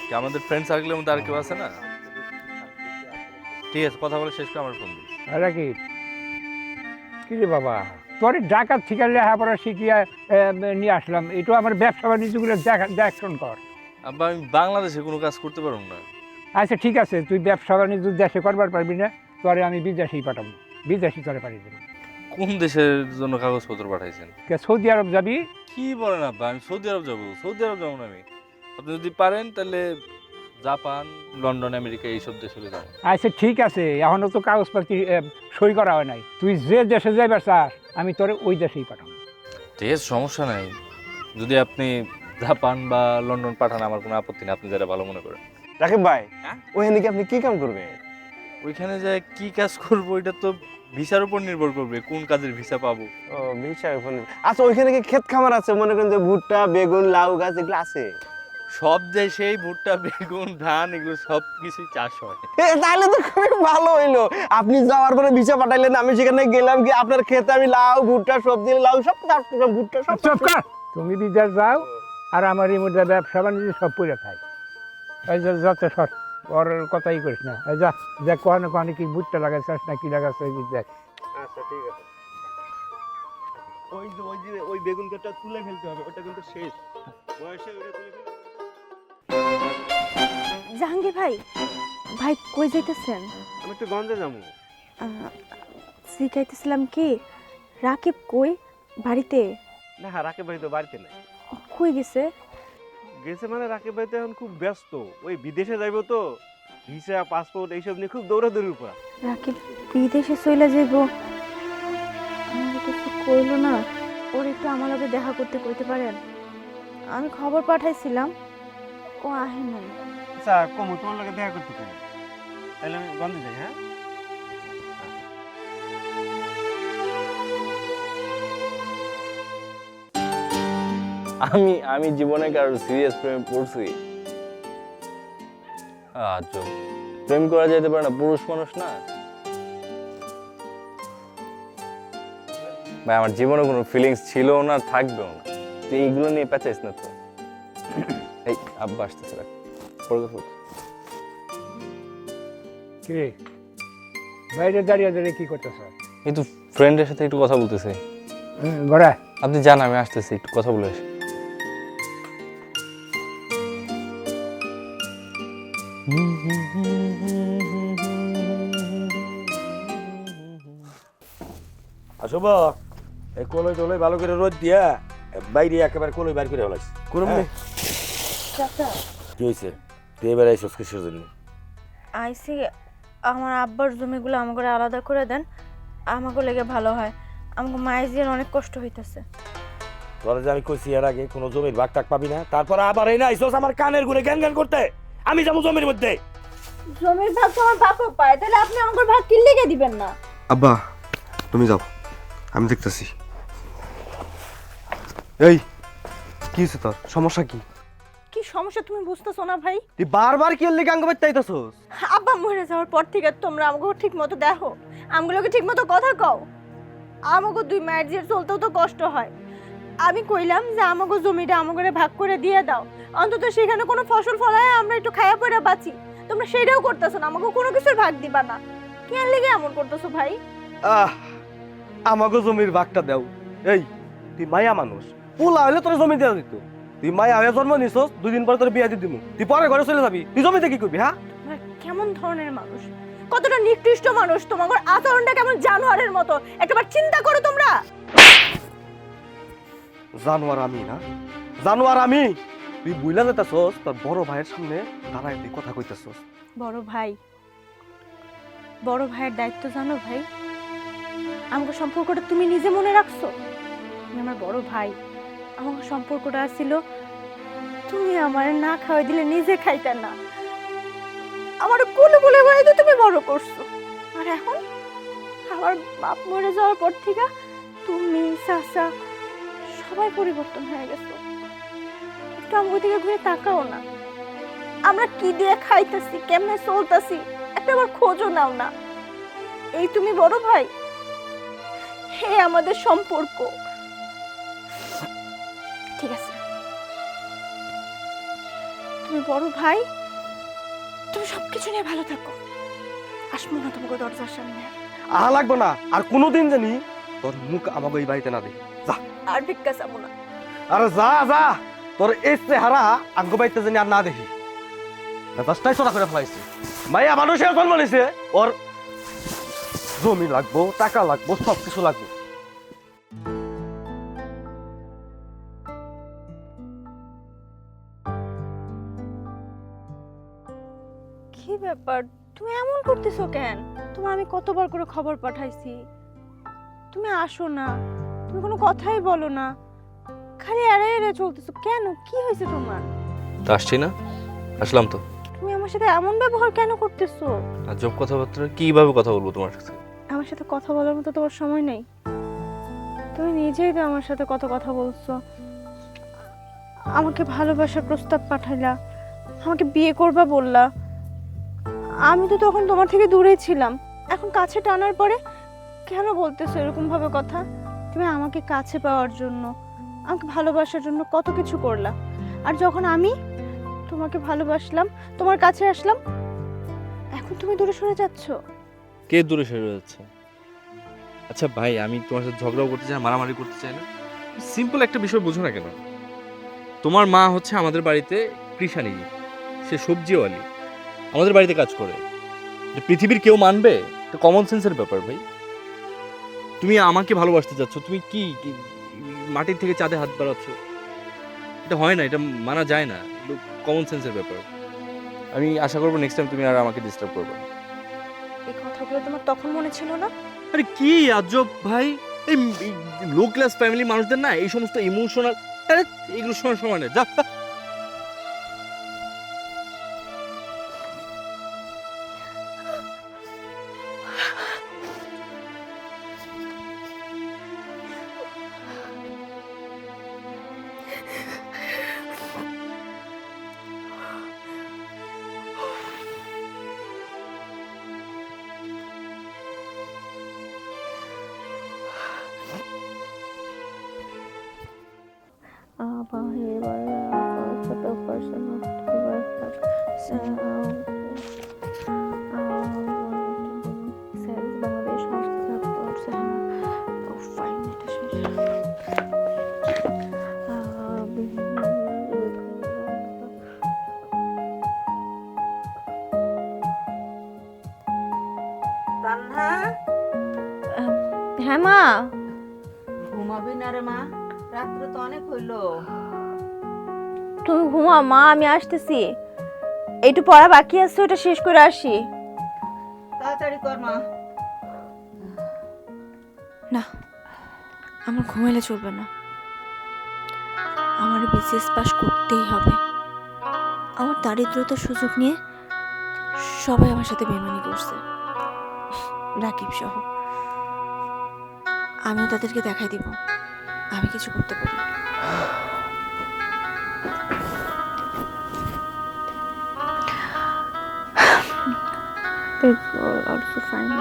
কি আমাদের ফ্রেন্ড সার্কেলের মধ্যে আর কেউ আছে না? ঠিক আছে, কথা বলে শেষ করে আমার ফোন দিস। আরে কি রে বাবা, তোর ঢাকা থেকে লেখাপড়া শিখিয়া নিয়ে আসলাম, এটা আমার ব্যবসা বাণিজ্যগুলো দেখশন কর। আব্বা, আমি বাংলাদেশে কোনো কাজ করতে পারবো না। আচ্ছা ঠিক আছে, তুই ব্যবসা বাণিজ্য দেশে করবার পারবি না, তোরে আমি বিদেশেই পাঠাবো, বিদেশি তোরে পাঠিয়ে দেবো। কোন দেশের জন্য কাগজপত্র পাঠাইছেন? সৌদি আরব যাবি? কি বলেন আব্বা, আমি সৌদি আরব যাবো? সৌদি আরব যাবো না আমি। আপনি যদি পারেন তাহলে জাপান, লন্ডন, আমেরিকা এইসব দেশে যাবো। আচ্ছা ঠিক আছে, এখনো তো কাগজপাতি সই করা হয় নাই, তুই যে দেশে যাইবার চাস আমি তোরে ওই দেশেই পাঠাবো। ঠিক আছে, সমস্যা নাই। যদি আপনি জাপান বা লন্ডন পাঠান আমার কোনো আপত্তি নেই, আপনি যেটা ভালো মনে করেন। রাকিব ভাই, হ্যাঁ? ওখানে কি আপনি কি কাম করবেন? ওইখানে যে কি কাজ করব এটা তো ভিসার উপর নির্ভর করবে, কোন কাজের ভিসা পাবো। ও ভিসার উপর আচ্ছা, ওইখানে কি ক্ষেত খামার আছে? মনে করেন যে ভুট্টা, বেগুন, লাউ গাছ এগুলো আছে? সব দেশেই ভুট্টা, বেগুন, ধান এগুলো সব কিছুই চাষ হয়। তাহলে তো খুবই ভালো হইলো। আপনি যাওয়ার পরে ভিসা পাঠাইলেন, আমি সেখানে গেলাম, কি আপনার ক্ষেতে আমি লাউ, ভুট্টা, সবজি, লাউ সব চাষ করলাম, ভুট্টা সব চুপ কর, তুমি বিদেশ যাও আর আমার এই মধ্যে ব্যবসা বাণিজ্য সব পড়ে খাই। এই যে যত সর ওর কথাই করিস না। এই যা দেখ কখনো কখনো কি বুটটা লাগাইছিস না কি লাগাচ্ছে দেখ। আচ্ছা ঠিক আছে। ওই বেগুন গাছটা তুলে ফেলতে হবে, ওটা কিন্তু শেষ বয়সে, ওটা তুলে ফেলতে। জাহাঙ্গীর ভাই, ভাই কই যাইতেছেন? আমি একটু গন্ধে যাবো। জিজ্ঞাইতেছিলাম কি রাকিব কই, বাড়িতে? না, রাকিব ভাই তো বাড়িতে নাই। কই গেছে? গেছে মানে রাকিব ভাই তো এখন খুব ব্যস্ত, ওই বিদেশে যাইবো তো, ভিসা পাসপোর্ট এইসব নিয়ে খুব দৌড়াদৌড়ির উপর। রাকিব বিদেশে চলে যাইব, আমার কিছু কইলো না। ওর একটু আমার লগে দেখা করতে কইতে পারেন? আমি খবর পাঠাইছিলাম, ও আহে নাই। আচ্ছা কমু, তোমার লগে দেখা করতে কমু, তাহলে আমি গন্ধে যাই। হ্যাঁ আমি জীবনে কারোর সিরিয়াস প্রেমে পড়ছি? আচ্ছা, প্রেম করা যেতে পারে না, পুরুষ মানুষ না ভাই। আমার জীবনে কোনো ফিলিংস ছিল না, থাকবেও না। তুই এইগুলো নিয়ে পেঁচাইস না তো। এই আব্বা আসতেছে, রাখ পড়বে ফুল। কি রে বাইরে দাঁড়িয়ে দাঁড়িয়ে কি করতেছ? এই তো ফ্রেন্ডের সাথে একটু কথা বলতেছে। ঘোড়া আপনি জান, আমি আসতেছি, একটু কথা বলে আসি। আসো বা, এই কলই টলই ভালো করে রোদ দিয়া বাইরে একেবারে কলই বাইর করে ফেলাইছি। কি হয়েছে? তুই এবার আইসস কিসের জন্য? আইসি, আমার আব্বার জমিগুলো আমাকে আলাদা করে দেন, আমাকে লেগে ভালো হয়। আমাকে মাইজের অনেক কষ্ট হইতেছে। তোরা যে আমি কইছি এর আগে কোনো জমির ভাগ টাক পাবি না, তারপর আবার এই না আইসস আমার কানের গুনে জ্ঞান জ্ঞান করতে। আমি যাবো জমির মধ্যে। জমির ভাগ তোমার বাপও পায়, তাহলে আপনি আমাকে ভাগ কি লেগে দিবেন না? আব্বা তুমি যাও, আমি দেখতেছি। এই কি হয়েছে তোর? সমস্যা কি? কি সমস্যা তুমি বুঝতেছো না ভাই? তুই বারবার কি লিগে আঙ্গ বাইতে আইতাছস? আব্বা মরে যাওয়ার পর থেকে তোমরা আমাকে ঠিক মতো দেখো, আমগুলোকে ঠিক মতো কথা কও। আমাকে দুই মায়ের যে চলতেও তো কষ্ট হয়। আমি কইলাম যে আমাকে জমিটা আমাকে ভাগ করে দিয়ে দাও, অন্তত সেখানে কোনো ফসল ফলায় আমরা একটু খায়া পড়ে বাঁচি। তোমরা সেটাও করতেছো না, আমাকে কোনো কিছুর ভাগ দিবা না। কেন লেগে এমন করতেছো ভাই? আমাগো জমির ভাগটা দাও। এই তুই মায়া মানুষ, পোলা হইলে তোর জমি দেওয়া দিত। তুই মায়া হয়ে জন্ম নিছস, 2 দিন পরে তোর বিয়া দিয়ে দিমু। তুই পরে ঘরে চলে যাবি, তুই জমিতে কি করবি? হ্যাঁ তোমরা কেমন ধরনের মানুষ, কতটা নিকৃষ্ট মানুষ, তোমাদের আচরণটা কেমন জানোয়ারের মতো, একবার চিন্তা করো তোমরা। জানোয়ার আমি না, জানোয়ার আমি? তুই বুইলা যেতেছস তোর বড় ভাইয়ের সামনে দাঁড়ায় তুই কথা কইতেছস। বড় ভাই, বড় ভাইয়ের দায়িত্ব জানো ভাই? আমাকে সম্পর্কটা তুমি নিজে মনে রাখছো? তুমি আমার বড় ভাই, আমাকে সম্পর্কটা ছিল, তুমি আমার না খাওয়াই দিলে নিজে খাইতে না, আমার কোলে কোলে বাড়াই তো তুমি বড় করছো। আর এখন আমার বাপ মরে যাওয়ার পর থেকে তুমি, চাচা সবাই পরিবর্তন হয়ে গেছো। একটু আমাকে দিকে ঘুরে তাকাও না, আমরা কি দিয়ে খাইতেছি, কেমনে চলতেছি, একটা আবার খোঁজও নাও না। এই তুমি বড় ভাই, হে আমাদের সম্পর্ক। ঠিক আছে, তুমি বড় ভাই, তুমি সবকিছু নিয়ে ভালো থাকো। আসবো না তোমাকে দরজার সামনে। লাগবো না, আর কোনোদিন জানি তোর মুখ আমাকে এই বাড়িতে না দে। যা, আর ভিক্ষা চাবো না। আরে যা যা, তোর এই চেহারা আঙ্গ বাড়িতে জানি আর না দেখি। দশটাই চড়া করে ফেলাইছি। মাইয়া মানুষের জন্ম নিছে, ওর জমি লাগবো, টাকা লাগবো, সব কিছু লাগবে। কি ব্যাপার, তুমি এমন করতেছো কেন? তোমার আমি কতবার করে খবর পাঠাইছি, তুমি আসো না, তুমি কোনো কথাই বলো না, খালি এড়ে এড়ে চলতেছো কেন? কি হয়েছে তোমার? আসছি না, আসলাম তো। তুমি আমার সাথে এমন ব্যবহার কেন করতেছো? আজব কথাবার্তা, কিভাবে কথা বলবো তোমার সাথে? আমার সাথে কথা বলার মতো তোমার সময় নেই। তুমি নিজেই তো আমার সাথে কত কথা বলছো, আমাকে ভালোবাসার প্রস্তাব পাঠাইলা, আমাকে বিয়ে করবা বললা। আমি তো তখন তোমার থেকে দূরে ছিলাম, এখন কাছে টানার পরে কেন বলতেছো এরকম ভাবে কথা? তুমি আমাকে কাছে পাওয়ার জন্য, আমাকে ভালোবাসার জন্য কত কিছু করলা, আর যখন আমি তোমাকে ভালোবাসলাম, তোমার কাছে আসলাম, এখন তুমি দূরে সরে যাচ্ছ। কে দূরে সরে যাচ্ছে? আচ্ছা ভাই, আমি তোমার সাথে ঝগড়াও করতে চাই না, মারামারি করতে চাই না। সিম্পল একটা বিষয় বুঝো না কেন? তোমার মা হচ্ছে আমাদের বাড়িতে কৃষানি, সে সবজিওয়ালি, আমাদের বাড়িতে কাজ করে। এটা পৃথিবীর কেউ মানবে? এটা কমন সেন্সের ব্যাপার ভাই। তুমি আমাকে ভালোবাসতে চাচ্ছ, তুমি কি মাটির থেকে চাঁদে হাত বাড়াচ্ছ? এটা হয় না, এটা মানা যায় না, কমন সেন্সের ব্যাপার। আমি আশা করবো নেক্সট টাইম তুমি আর আমাকে ডিস্টার্ব করবে না। এই কথাগুলো তোমার তখন মনে ছিল না? আরে কি আজব ভাই, এই লো ক্লাস ফ্যামিলি মানুষদের না এই সমস্ত ইমোশনাল, আরে এগুলো শোনার সময় নেই, যা। তান্না, হ্যাঁ মা। ঘুমাবি না রে মা? রাত্রে তো অনেক হইলো। তুমি ঘুমাও মা, আমি আসতেছি। একটু পড়া বাকি আছে, ওটা শেষ করে আসি। তাড়াতাড়ি কর মা। না, আমার ঘুমাইলে চলবে না, আমার বিসিএস পাস করতেই হবে। আমার দারিদ্রতার সুযোগ নিয়ে সবাই আমার সাথে বেইমানি করছে, রাকিব সহ। আমিও তাদেরকে দেখাই দিব আমি কিছু করতে পারি। It's also fine.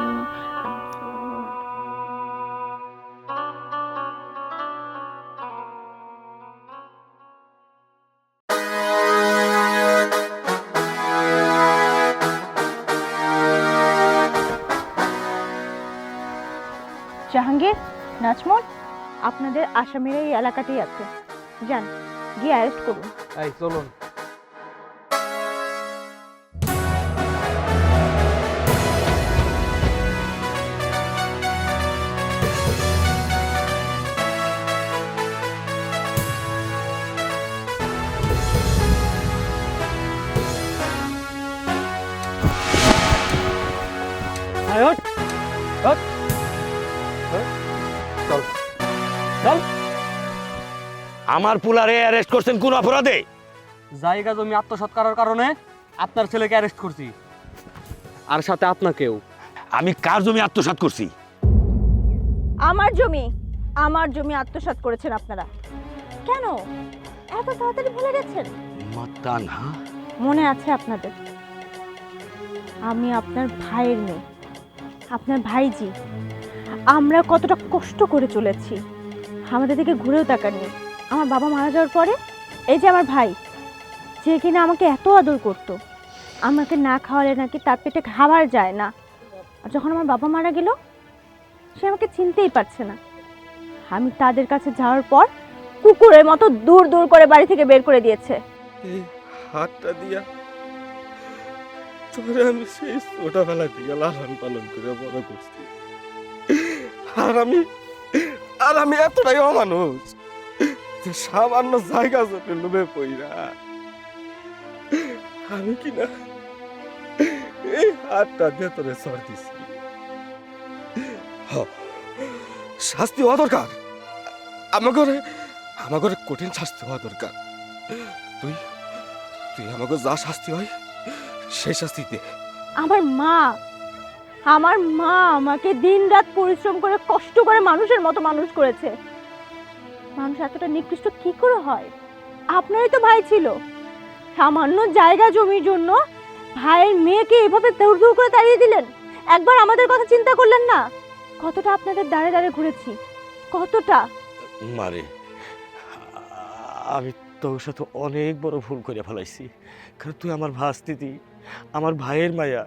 Jahangir, Nazmul, আপনাদের আসামিরা এই এলাকাতেই আছে, যান গিয়ে অ্যারেস্ট করুন। এই চলুন। আমার পুলারে অ্যারেস্ট করছেন কোন অপরাধে? জায়গা জমি আত্মসাৎ করার কারণে আপনার ছেলেকে অ্যারেস্ট করছি, আর সাথে আপনাকেও। আমি কার জমি আত্মসাৎ করছি? আমার জমি আত্মসাৎ করেছেন আপনারা। কেন এত তাড়াতাড়ি ভুলে গেছেন? মাতানহা, মনে আছে আপনাদের? আমি আপনার ভাইয়ের মেয়ে, আপনার ভাইজি। আমরা কতটা কষ্ট করে চলেছি, আমাদের দিকে ঘুরেও তাকাননি। আমার বাবা মারা যাওয়ার পরে এই যে আমার ভাই, যে কিনা আমাকে এত আদর করতো, আমাকে না খাওয়ালে নাকি তার পেটে খাবার যায় না। আর যখন আমার বাবা মারা গেল, সে আমাকে চিনতেই পারছে না। আমি তাদের কাছে যাওয়ার পর কুকুরের মতো দূর দূর করে বাড়ি থেকে বের করে দিয়েছে। এই হাতটা দিয়া তোরে আমি সেই ছোটবেলা থেকে লালন পালন করে বড় করছি, আর আমি এতটাই অমানুষ যে সামান্য জায়গা জমি লোভে পইরা আমি কিনা এই হাতটা দিয়ে তোরে চড় দিছি। শাস্তি হওয়া দরকার, আমার কঠিন শাস্তি হওয়া দরকার। তুই আমাকে যা শাস্তি হয় সেই শাস্তি দে। আমার মা আমাকে দিনরাত পরিশ্রম করে কষ্ট করে মানুষের মতো মানুষ করেছে। মানুষ এতটা নিকৃষ্ট কি করে হয়? আপনারই তো ভাই ছিল, সামান্য জায়গা জমির জন্য ভাইয়ের মেয়েকে এভাবে দৌড় দৌড় করে তাড়িয়ে দিলেন। একবার আমাদের কথা চিন্তা করলেন না? কতটা আপনাদের দাঁড়ে দাঁড়ে ঘুরেছি, কতটা। মারে, আমি তোর সাথে অনেক বড় ভুল করে ফেলাইছি, কারণ তুই আমার ভাস্তিতি, আমার ভাইয়ের মায়া।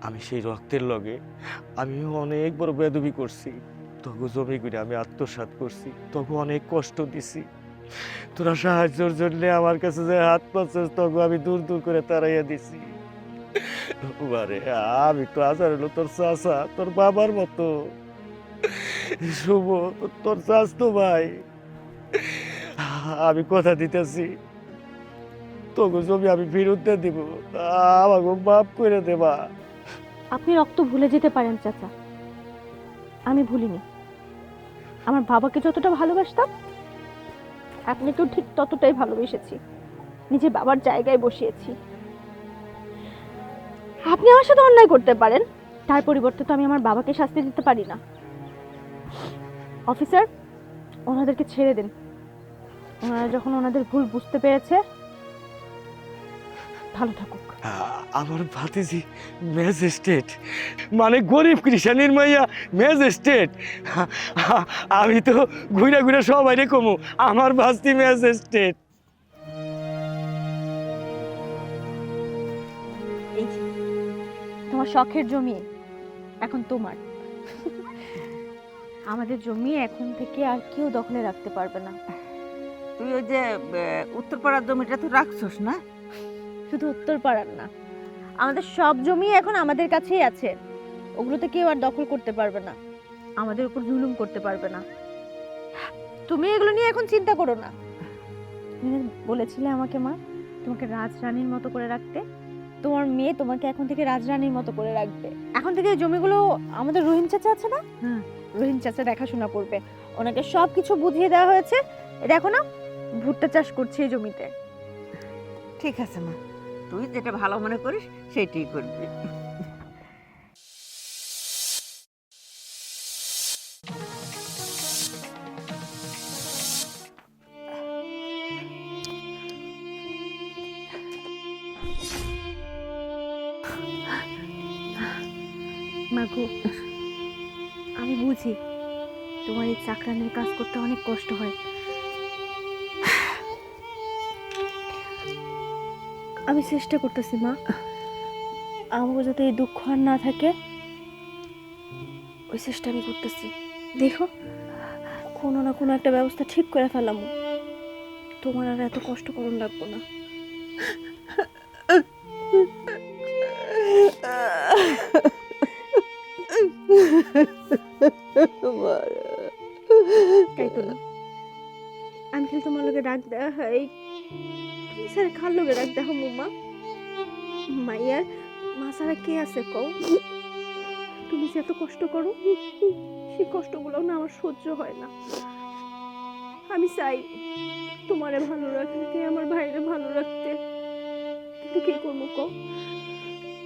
আমি সেই রক্তের লগে আমি অনেক বড় বেদবি করছি, তোকে জমি করে আমি আত্মসাৎ করছি, তোকে অনেক কষ্ট দিছি। তোরা সাহায্যের জন্য আমার কাছে যে হাত পাচ্ছিস তোকে আমি দূর দূর করে তাড়াইয়া দিছি। মারে, আমি তো আসার হলো তোর চাচা, তোর বাবার মতো। শুভ, তোর চাচ তো ভাই। আমি কথা দিতেছি, তোকে জমি আমি ফেরত দিয়ে দিব, আমাকে মাফ করে দেবা। আপনি রক্ত ভুলে যেতে পারেন চাচা, আমি ভুলিনি। আমার বাবাকে যতটা ভালোবাসতাম আপনাকেও ঠিক ততটাই ভালোবেসেছি, নিজের বাবার জায়গায় বসিয়েছি। আপনি আমার সাথে অন্যায় করতে পারেন, তার পরিবর্তে তো আমি আমার বাবাকে শাস্তি দিতে পারি না। অফিসার, ওনাদেরকে ছেড়ে দিন। ওনারা যখন ওনাদের ভুল বুঝতে পেরেছে, ভালো থাকুক। আমার ভাতিজি ম্যাজিস্ট্রেট, মানে গরিব কৃষানির মাইয়া ম্যাজিস্ট্রেট। আমি তো ঘুরে ঘুরে সবাই রে কমু আমার ভাস্তি ম্যাজিস্ট্রেট। এই যে, তোমার শখের জমি এখন তোমার। আমাদের জমি এখন থেকে আর কেউ দখলে রাখতে পারবে না। তুই ওই যে উত্তরপাড়ার জমিটা তো রাখছস না? শুধু উত্তরপাড়ার না, আমাদের সব জমি এখন আমাদের কাছেই আছে। ওগুলোতে কেউ আর দখল করতে পারবে না, আমাদের উপর জুলুম করতে পারবে না। তুমি এগুলো নিয়ে এখন চিন্তা করো না। তুমি বলেছিলে আমাকে, মা, তোমাকে রাজরানীর মতো করে রাখতে। তোমার মেয়ে তোমাকে এখন থেকে রাজরানীর মতো করে রাখবে। এখন থেকে এই জমিগুলো আমাদের রহিম চাচা আছে না, রহিম চাচা দেখাশোনা করবে। ওনাকে সব কিছু বুঝিয়ে দেওয়া হয়েছে। দেখো না, ভুট্টা চাষ করছে এই জমিতে। ঠিক আছে মা, তুই যেটা ভালো মনে করিস সেটাই করবি। মাগো, আমি বুঝি তোমার এই চাকরানির কাজ করতে অনেক কষ্ট হয়। আমি চেষ্টা করতেছি মা, আমাকে যাতে এই দুঃখ আর না থাকে, ওই চেষ্টা আমি করতেছি। দেখো, কোনো না কোনো একটা ব্যবস্থা ঠিক করে ফেলাম, তোমার আর এত কষ্ট করুন লাগবো না। আমি খালি তোমার লোকে ডাক দেওয়া হয়, তুমি স্যার খার লোকে ডাক দেখো মুম্মা। মাইয়ার মা ছাড়া কে আছে কও? তুমি যে এত কষ্ট করো, সেই কষ্টগুলো না আমার সহ্য হয় না। আমি চাই তোমারে ভালো রাখতে, আমার ভাইরে ভালো রাখতে, কিন্তু কি করবো কও?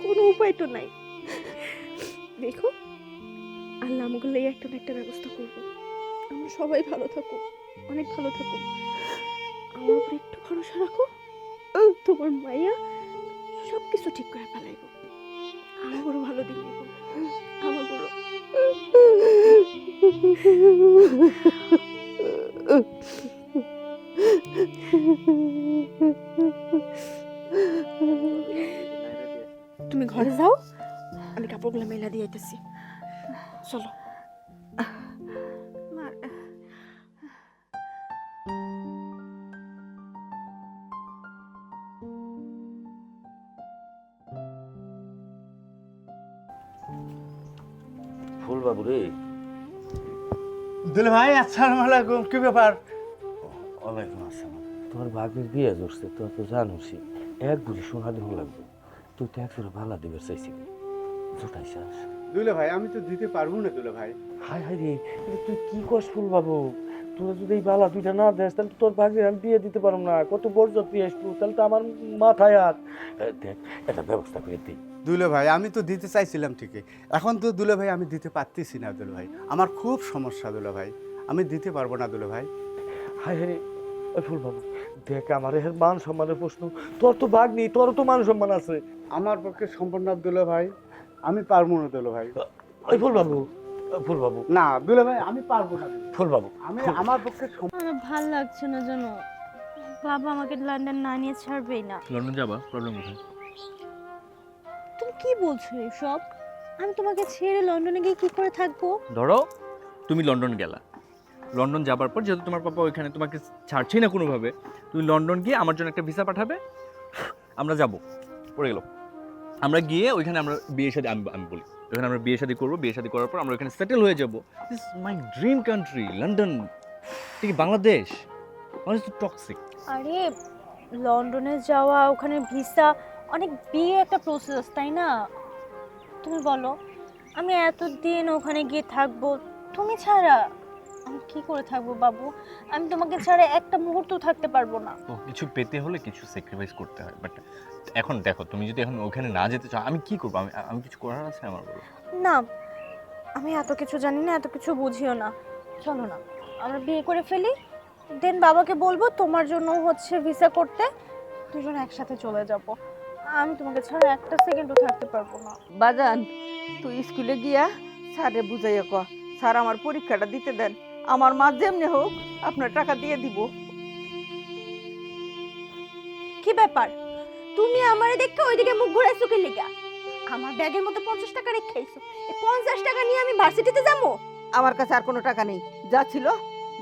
কোনো উপায় তো নাই। দেখো, আল্লাহ আমাকে লেগে একটা না একটা ব্যবস্থা করবো। আমরা সবাই ভালো থাকুক, অনেক ভালো থাকুক। আমার উপরে একটু ভরসা রাখো, তোমার মাইয়া সবকিছু ঠিক করে ফেলাইব। আমার বড় ভালো দিন নেব, আমার বড়। তুমি ঘরে যাও, আমি কাপড়গুলো মেলা দিয়ে আইতেছি। চলো। ফুল বাবু রে। দুলে ভাই, আসসালামু আলাইকুম। কি ব্যাপার? ওয়ালাইকুম আসসালাম। তোমার ভাগ্নের বিয়ে করছে, তোর তো জানোসই, এক বুঝি সোনা দেহ লাগবে। তুই তো একজোড়া ভালা দেবে চাইছি, জোটাই চাস? দুলে ভাই, আমি তো দিতে পারবো না দুলে ভাই। হায় হায় রে, তুই কি করস ফুল বাবু? তোরা যদি এই বালা দুইটা না দেস তাহলে তো তোর ভাগ্নে আমি বিয়ে দিতে পারবো না, কত বরযাত্রী আসবো, তাহলে তো আমার মাথায় হাত। দেখ একটা ব্যবস্থা করে দিই। দুলে ভাই আমি তো দিতে চাইছিলাম ঠিকই, এখন তো দুলে ভাই আমি দিতে পারতেছি না দুলে ভাই, আমার খুব সমস্যা দুলে ভাই, আমি দিতে পারবো না দুলে ভাই। হায় রে ওই ফুল বাবু, দেখ আমার এর মান সম্মানের প্রশ্ন, তোর তো ভাগ নেই, তোরও তো মান সম্মান আছে। আমার পক্ষে সম্ভব না দুলে ভাই, আমি পারবো না দুলে ভাই। ওই ফুল বাবু, ফুল বাবু, না দুলে ভাই আমি পারবো না, ফুল বাবু, আমি আমার পক্ষে আমার ভাল লাগছে না জানো, বাবা আমাকে লন্ডন না নিয়ে ছাড়বেই না। লন্ডন যাবা, প্রবলেম কোথায়? তুমি কি বলছো এসব? আমি তোমাকে ছেড়ে লন্ডনে গিয়ে কি করে থাকবো? ধরো তুমি লন্ডন গেলা, লন্ডন যাবার পর যেহেতু তোমার পাপা ওইখানে তোমাকে ছাড়ছেই না কোনোভাবে, তুমি লন্ডন গিয়ে আমার জন্য একটা ভিসা পাঠাবে, আমরা যাব, পড়ে গেল, আমরা গিয়ে ওইখানে আমরা বিয়ে শাদী, আমি বলি ওইখানে আমরা বিয়ে শাদী করবো, বিয়ে শাদী করার পর আমরা ওইখানে সেটেল হয়ে যাবো। This my dream country London, ঠিক বাংলাদেশ মানে তো টক্সিক। আরে লন্ডনে যাওয়া, ওখানে ভিসা, অনেক বিয়ে একটা প্রসেস, তাই না? তুমি বলো আমি এতদিন ওখানে গিয়ে থাকবো তুমি ছাড়া, আমি কি করে থাকবো বাবু? আমি তোমাকে ছাড়া একটা মুহূর্ত থাকতে পারবো না। ও কিছু পেতে হলে কিছু স্যাক্রিফাইস করতে হয়, বাট এখন দেখো তুমি যদি এখন ওখানে না যেতে চাও আমি কি করবো? আমি কিছু করার আছে আমার? বলো না, আমি এত কিছু জানি না, এত কিছু বুঝিও না, চলো না আমরা বিয়ে করে ফেলি, দেন বাবাকে বলবো তোমার জন্য হচ্ছে ভিসা করতে, দুজন একসাথে চলে যাব। আমি তোমাকে ছাড়া একটা সেকেন্ডও থাকতে পারবো না। বাজান তুই স্কুলে গিয়া স্যারে বুঝাইয়া ক, স্যার আমার পরীক্ষাটা দিতে দেন, আমার মা যেমনি হোক আপনার টাকা দিয়ে দিব। কি ব্যাপার, তুমি আমারে দেখে ওইদিকে মুখ ঘুরাইছো কি লিগা? আমার ব্যাগের মধ্যে 50 টাকা রেখেছো, এই 50 টাকা নিয়ে আমি ভার্সিটিতে যাবো? আমার কাছে আর কোনো টাকা নেই, যা ছিল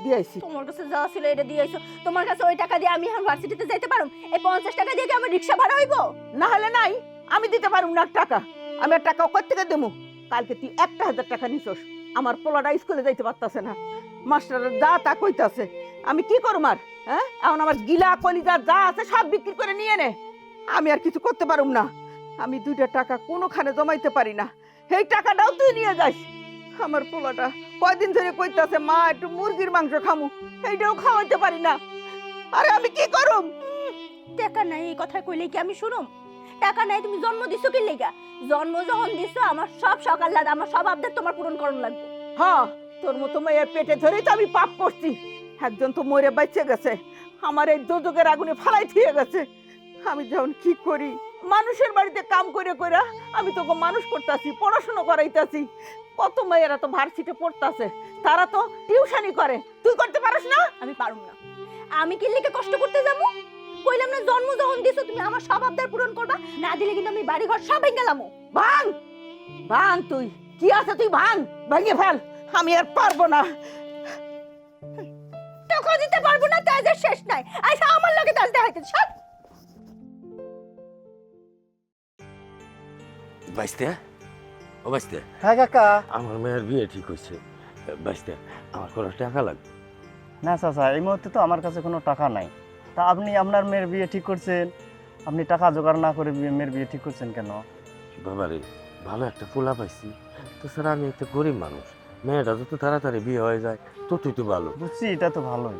দিয়েছি। তোমার কাছে যা ছিল এটা দিয়েছো, তোমার কাছে ওই টাকা দিয়ে আমি এখন ভার্সিটিতে যাইতে পারুম? এই 50 টাকা দিয়ে কি আমার রিকশা ভাড়া হইব? না হলে নাই, আমি দিতে পারুম না টাকা, আমি আর টাকা কই থেকে দেবো? কালকে তুই 1000 টাকা নিছস, আমার পোলাটা স্কুলে যাইতে পারতাছে না, মাস্টার যা তা কইতাছে, আমি কি করুম আর? হ্যাঁ, এখন আমার গিলা কলিজা যা আছে সব বিক্রি করে নিয়ে নে, আমি আর কিছু করতে পারুম না। আমি 2টা টাকা কোনোখানে জমাইতে পারি না, এই টাকাটাও তুই নিয়ে যাস। আমার পোলাটা কয়দিন ধরে কইতাছে মা একটু মুরগির মাংস খামু, এইটাও খাওয়াইতে পারি না, আরে আমি কি করুম? টাকা নাই এই কথা কইলে কি আমি শুনুম? টাকা নাই, তুমি জন্ম দিছো কি লেগা? জন্ম যখন দিছো আমার সব সকাল লাগা, আমার সব আবদার তোমার পূরণ করণ লাগবে। হ্যাঁ, তোর মতো মেয়ের পেটে ধরেই তো আমি পাপ করছি, একজন তো মরে বেঁচে গেছে, আমার এই দোজকের আগুনে ফালাই থিয়ে গেছে, আমি যখন কি করি? মানুষের বাড়িতে কাম করে করে আমি তোকে মানুষ করতেছি, পড়াশোনা করাইতাছি, কত মেয়েরা তো ভার্সিটি পড়তাছে, তারা তো টিউশনি করে, তুই করতে পারিস না? আমি পারুম না, আমি কি লেগে কষ্ট করতে যাবো? কইলাম না জন্ম যখন দিছো তুমি আমার সব আবদার পূরণ করবা, না দিলে কিন্তু আমি বাড়ি ঘর সব ভেঙে গেলাম। ভাঙ ভাঙ, তুই কি আছে তুই ভাঙ, ভেঙে ফেল, আমি আর পারবো না। টাকা দিতে পারবো না, তাজের শেষ নাই, আচ্ছা আমার লাগে তাজ দেখাইতে সব। বাইস্তে, ও বাইস্তে, হ্যাঁ কাকা। আমার মেয়ের বিয়ে ঠিক হয়েছে, বাইস্তে আমার কোনো টাকা লাগবে। না চাচা, এই মুহূর্তে তো আমার কাছে কোনো টাকা নাই। তা আপনি আপনার মেয়ের বিয়ে ঠিক করছেন, আপনি টাকা জোগাড় না করে মেয়ের বিয়ে ঠিক করছেন কেন? বাবারে ভালো একটা পোলা পাইছি, তো স্যার আমি একটা গরিব মানুষ, মেয়েটা যত তাড়াতাড়ি বিয়ে হয়ে যায় ততই তো ভালো। বুঝছি, এটা তো ভালোই,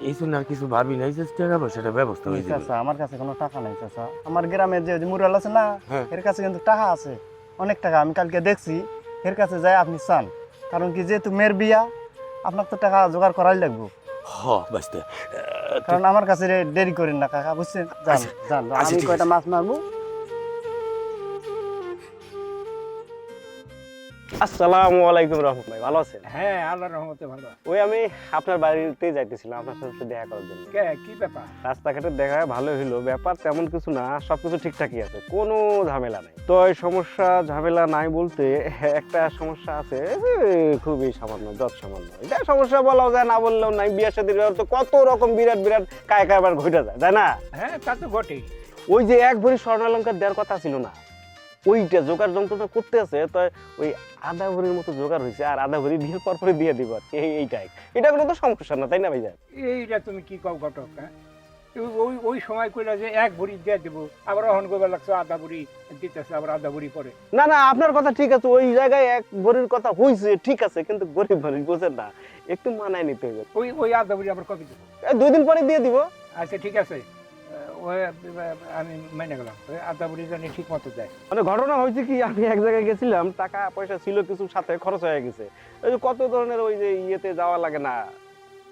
এই জন্য আর কিছু ভাবি নাই যে টাকা পয়সাটা ব্যবস্থা হয়ে যাবে। চাচা আমার কাছে কোনো টাকা নাই চাচা, আমার গ্রামের যে মুরাল আছে না, হ্যাঁ। এর কাছে কিন্তু টাকা আছে, অনেক টাকা, আমি কালকে দেখছি, এর কাছে যাই আপনি চান, কারণ কি যেহেতু মেয়ের বিয়া আপনার তো টাকা জোগাড় করাই লাগবে। হ বাইস্তে, কারণ আমার কাছে দেরি করেন না কাকা, বুঝছেন? যান যান, আচ্ছা, আমি ঠিক কয়টা আছে। মাছ মারবো। আসসালামু আলাইকুম রহমত ভাই, ভালো আছেন? হ্যাঁ, আল্লাহর রহমতে ভালো। ওই আমি আপনার বাড়িতে যাইতেছিলাম আপনার সাথে দেখা করার জন্য। কি ব্যাপার? রাস্তাঘাটে দেখা ভালো হইলো, ব্যাপার তেমন কিছু না, সবকিছু ঠিকঠাকই আছে, কোনো ঝামেলা নাই। তো এই সমস্যা ঝামেলা নাই বলতে একটা সমস্যা আছে, খুবই সামান্য, যত সামান্য, এটা সমস্যা বলাও যায় না বললেও নাই। বিয়ে শাদীর ব্যাপার তো কত রকম বিরাট বিরাট কারবার ঘটে যায়, তাই না? হ্যাঁ, তা তো বটেই। ওই যে 1 ভরি স্বর্ণালঙ্কার দেওয়ার কথা ছিল না, ওইটা জোগাড় যন্ত্রটা করতে আছে, তো ওই আধা ভরির মতো জোগাড় হয়েছে, আর আধা ভরি বিয়ের পর পরে দিয়ে দিব আর কি, এইটাই। এটা কোনো তো সমস্যা না, তাই না ভাইজান? এইটা তুমি কি কও ঘটক? হ্যাঁ, ওই ওই সময় কইলা যে 1 ভরি দিয়ে দেবো, আবার অহন কইবার লাগছে আধা ভরি দিতেছে, আবার আধা ভরি পরে। না না, আপনার কথা ঠিক আছে, ওই জায়গায় 1 ভরির কথা হইছে ঠিক আছে, কিন্তু গরিব মানুষ বোঝেন না, একটু মানায় নিতে হবে। ওই আধা ভরি আবার কবে দেবো? 2 দিন পরে দিয়ে দিব। আচ্ছা ঠিক আছে, ওই আমি মেনে গেলাম, ওই আধা ভরি জানি ঠিক মতো যায়। মানে ঘটনা হয়েছে কি, আমি এক জায়গায় গেছিলাম, টাকা পয়সা ছিল কিছু, সাথে খরচ হয়ে গেছে। ওই যে কত ধরনের ওই যে ইয়েতে যাওয়া লাগে না,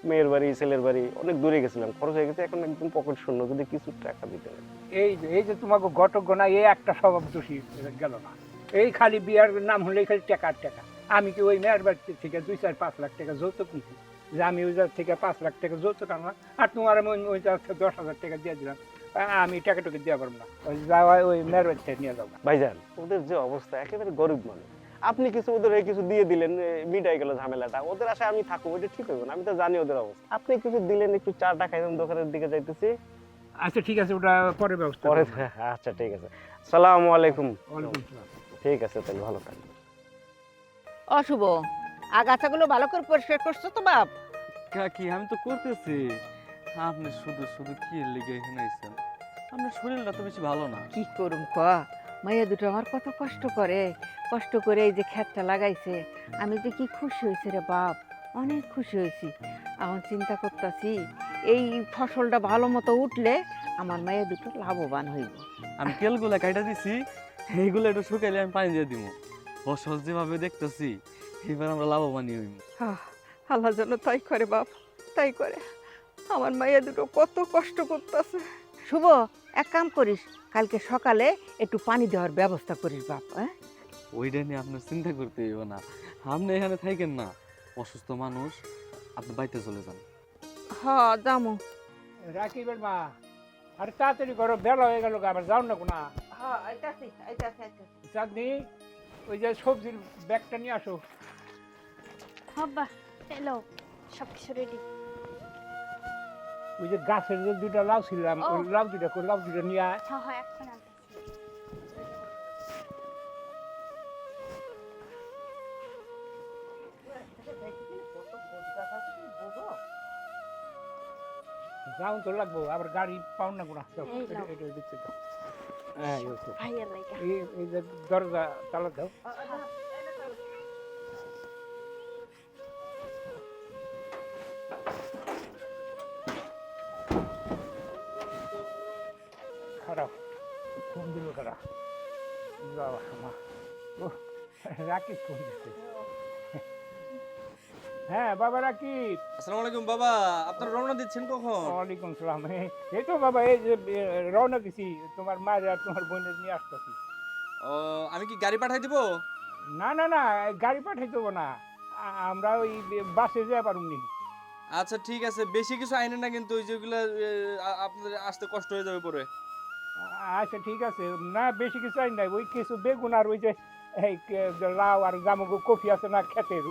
মেয়ের বাড়ি ছেলের বাড়ি, অনেক দূরে গেছিলাম, খরচ হয়ে গেছে, এখন একদম পকেট শূন্য, যদি কিছু টাকা দিতে লাগে। এই যে তোমাকে ঘটক গোনা এই একটা স্বভাব দোষী গেল না, এই খালি বিয়ার নাম হলে খালি টাকা আর টাকা। আমি কি ওই মেয়ের বাড়ি থেকে 2-4-5 লাখ টাকা যৌতুক নিছি, যে আমি ওই জায়গা থেকে 5 লাখ টাকা যৌতুক আনলাম, আর তোমার আমি ওই জায়গা থেকে 10,000 টাকা দিয়ে দিলাম, আমি টাকা টুকু দেওয়া পারবো না, ওই যাওয়ায় ওই মেয়ের বাড়ি থেকে নিয়ে যাবো। ভাইজান, ওদের যে অবস্থা, একেবারে গরিব মানুষ, আপনি কিছু ওদের হয়ে কিছু দিয়ে দিলেন, মিটাই গেল ঝামেলাটা, ওদের আশায় আমি থাকবো, ওইটা ঠিক হবে না, আমি তো জানি ওদের অবস্থা। আপনি কিছু দিলেন, একটু চাটা খাইলাম, দোকানের দিকে যাইতেছি। আচ্ছা ঠিক আছে, ওটা পরে ব্যবস্থা পরে, করবো। আচ্ছা ঠিক আছে, আসসালামু আলাইকুম। ওয়ালাইকুম আসসালাম। ঠিক আছে তাহলে, ভালো থাকবেন। অশুভ, আগাছাগুলো ভালো করে পরিষ্কার করছো তো বাপ? কাকি আমি তো করতেছি, আপনি শুধু শুধু কি লেগে এখানে আইছেন? আপনার শরীরটা তো বেশি ভালো না। কি করুম ক, মাইয়া দুটো আমার কত কষ্ট করে এই যে ক্ষেতটা লাগাইছে, আমি যে কি খুশি হয়েছি রে বাপ, অনেক খুশি হয়েছি। এখন চিন্তা করতেছি এই ফসলটা ভালো মতো উঠলে আমার মাইয়া দুটো লাভবান হইব। আমি তেলগুলা কাইটা দিছি, এইগুলো একটু শুকাইলে আমি পানি দিয়ে দিব। ফসল যেভাবে দেখতেছি এবার আমরা লাভবানই হইব। আল্লাহ যেন তাই করে বাপ, তাই করে। আমার মাইয়া দুটো কত কষ্ট করতেছে। শুভ, এক কাম করিস, কালকে সকালে একটু পানি দেওয়ার ব্যবস্থা করিস বাপ। হ্যাঁ, ওইটা নিয়ে আপনার চিন্তা করতে হইব না, আপনি এখানে থাকেন না, অসুস্থ মানুষ, আপনি বাড়িতে চলে যান। হ্যাঁ যামু। রাকিবের মা, আরে তাড়াতাড়ি করো, বেলা হয়ে গেল, আবার যাও না কোনা। হ্যাঁ আইতাছি। চাঁদনি, ওই যে সবজির ব্যাগটা নিয়ে আসো। হব্বা এলো, সব কিছু রেডি। ওই যে গাছের যে 2টা লাউ ছিলাম, ও। ওই লাউ দুটা নিয়ে আয়। হ্যাঁ হ্যাঁ, এখন আনতেছি। যাও তো লাগবো, আবার গাড়ি পাও না কোনা। এই নাও। এটা দেখতে দাও। হ্যাঁ এই তো। ভাইয়ার লাইগা। এই যে দরজা তালা দাও। খারাপ, ফোন দিল খারাপ। বাবা মা, ও রাকিব ফোন দিচ্ছে। হ্যাঁ বাবা রাকিব। আসসালামু আলাইকুম বাবা, আপনারা রওনা দিচ্ছেন কখন? ওয়ালাইকুম সালাম। এই তো বাবা, এই যে রওনা দিছি, তোমার মায়ের আর তোমার বোনের নিয়ে আসতেছি। ও, আমি কি গাড়ি পাঠাই দিব? না না না, গাড়ি পাঠাই দেবো না, আমরা ওই বাসে যাওয়া পারুম নি। আচ্ছা ঠিক আছে, বেশি কিছু আইনেন না কিন্তু, ওই যেগুলো আপনাদের আসতে কষ্ট হয়ে যাবে পরে। আচ্ছা ঠিক আছে, না বেশি কিছু আইন নাই, ওই কিছু বেগুন আর ওই যে এই লাউ আর জামুক কফি আছে না খেতের,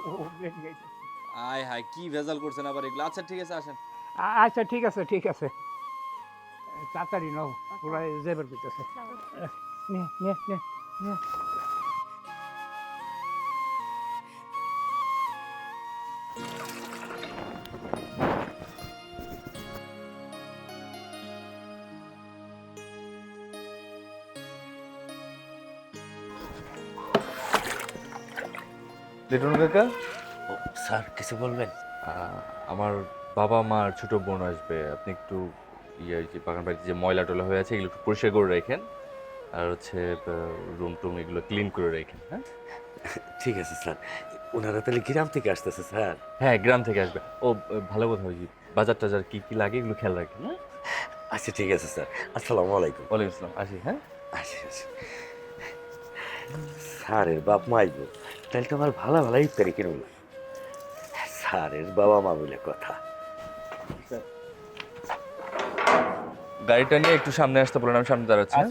আয় হায়, কি ভেজাল করছেন আবার এগুলো। আচ্ছা ঠিক আছে, আসেন। আচ্ছা ঠিক আছে ঠিক আছে, তাড়াতাড়ি নাও, ওরা যাবার করতেছে। নে নে নে নে। লিটন কাকা, ও স্যার, কিছু বলবেন? আমার বাবা মা আর ছোট বোন আসবে, আপনি একটু যে বাগান বাড়িতে যে ময়লা টলা হয়ে আছে এগুলো একটু পরিষ্কার করে রাখেন, আর হচ্ছে রুম টুম এগুলো ক্লিন করে রাখেন। হ্যাঁ ঠিক আছে স্যার। ওনারা তাহলে গ্রাম থেকে আসতেছে স্যার? হ্যাঁ, গ্রাম থেকে আসবে। ও ভালো কথা, ওই বাজার টাজার কি কি লাগে এগুলো খেয়াল রাখেন। হ্যাঁ আচ্ছা ঠিক আছে স্যার, আসসালামু আলাইকুম। ওয়ালাইকুম আসসালাম, আসি। হ্যাঁ আচ্ছা আচ্ছা। স্যারের বাপ মা আইব, তাহলে তো আমার ভালো ভালো ইফতারি কিনুন। স্যারের বাবা মা বলে কথা। গাড়িটা নিয়ে একটু সামনে আসতে বলেন, আমি সামনে দাঁড়াচ্ছি। হ্যাঁ?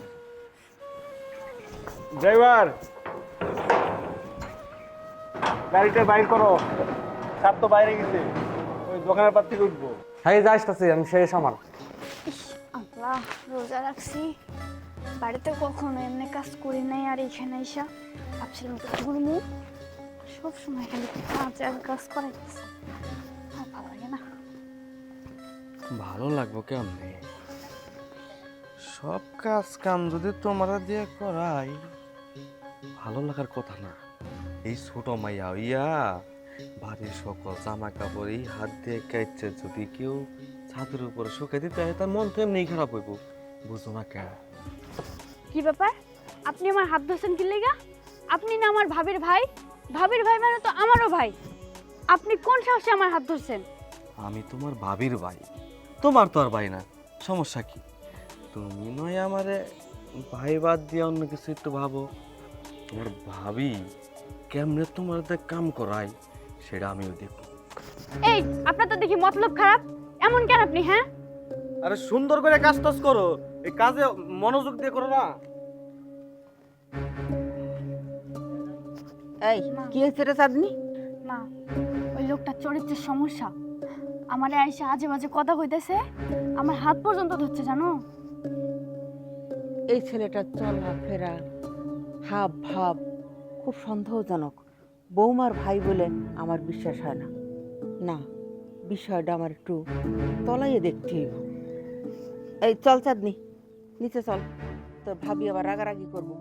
ড্রাইভার, গাড়িটা বাইর করো, সাপ তো বাইরে গেছে, ওই দোকানের পার থেকে উঠবো। হ্যাঁ যাইতাছি আমি, শেষ আমার। আল্লাহ, রোজা রাখছি, বাড়িতে কখনো এমনি কাজ করি নাই, আর এখানে এসা ভাবছিলাম তো ঘুরমু, সবসময় খালি কাজ আর কাজ করাইতেছে, ভালো লাগে না। ভালো লাগবো কেমনে? সব কাজ কাম যদি তোমরা দিয়ে করাই ভালো লাগার কথা না। এই ছোট মাইয়া হইয়া বাড়ির সকল জামা কাপড় এই হাত দিয়ে কাইছে যদি কেউ ছাদের উপরে শুকাই দিতে হয় তার মন তো এমনি খারাপ হইব, বুঝো না কেন? কি ব্যাপার, আপনি আমার হাত ধরছেন কি লেগা? আপনি না আমার ভাবির ভাই, ভাবির ভাই মানে তো আমারও ভাই। আপনি কোন সাহসে আমার হাত ধরছেন? আমি তোমার ভাবির ভাই, তোমার তো আর ভাই না, সমস্যা কি? তুমি নয় আমারে ভাই বাদ দিয়ে অন্য কিছু একটু ভাবো। তোমার ভাবি কেমনে তোমার কাম করাই সেটা আমিও দেখো। এই আপনার তো দেখি মতলব খারাপ, এমন কেন আপনি? হ্যাঁ, আরে সুন্দর করে কাজ টাজ করো, এই কাজে মনোযোগ দিয়ে করো না। এই কি হয়েছে রে চাঁদনি? মা ওই লোকটার চরিত্রের সমস্যা। আমারে আইসা আজে বাজে কথা কইতেছে, আমার হাত পর্যন্ত ধরছে জানো। এই ছেলেটার চলাফেরা হাব ভাব খুব সন্দেহজনক। বৌমার ভাই বলে আমার বিশ্বাস হয় না। না, বিষয়টা আমার একটু তলাইয়ে দেখতে হইব। এই চল চাঁদনি, নিচে চল, তোর ভাবি আবার রাগারাগি করবো।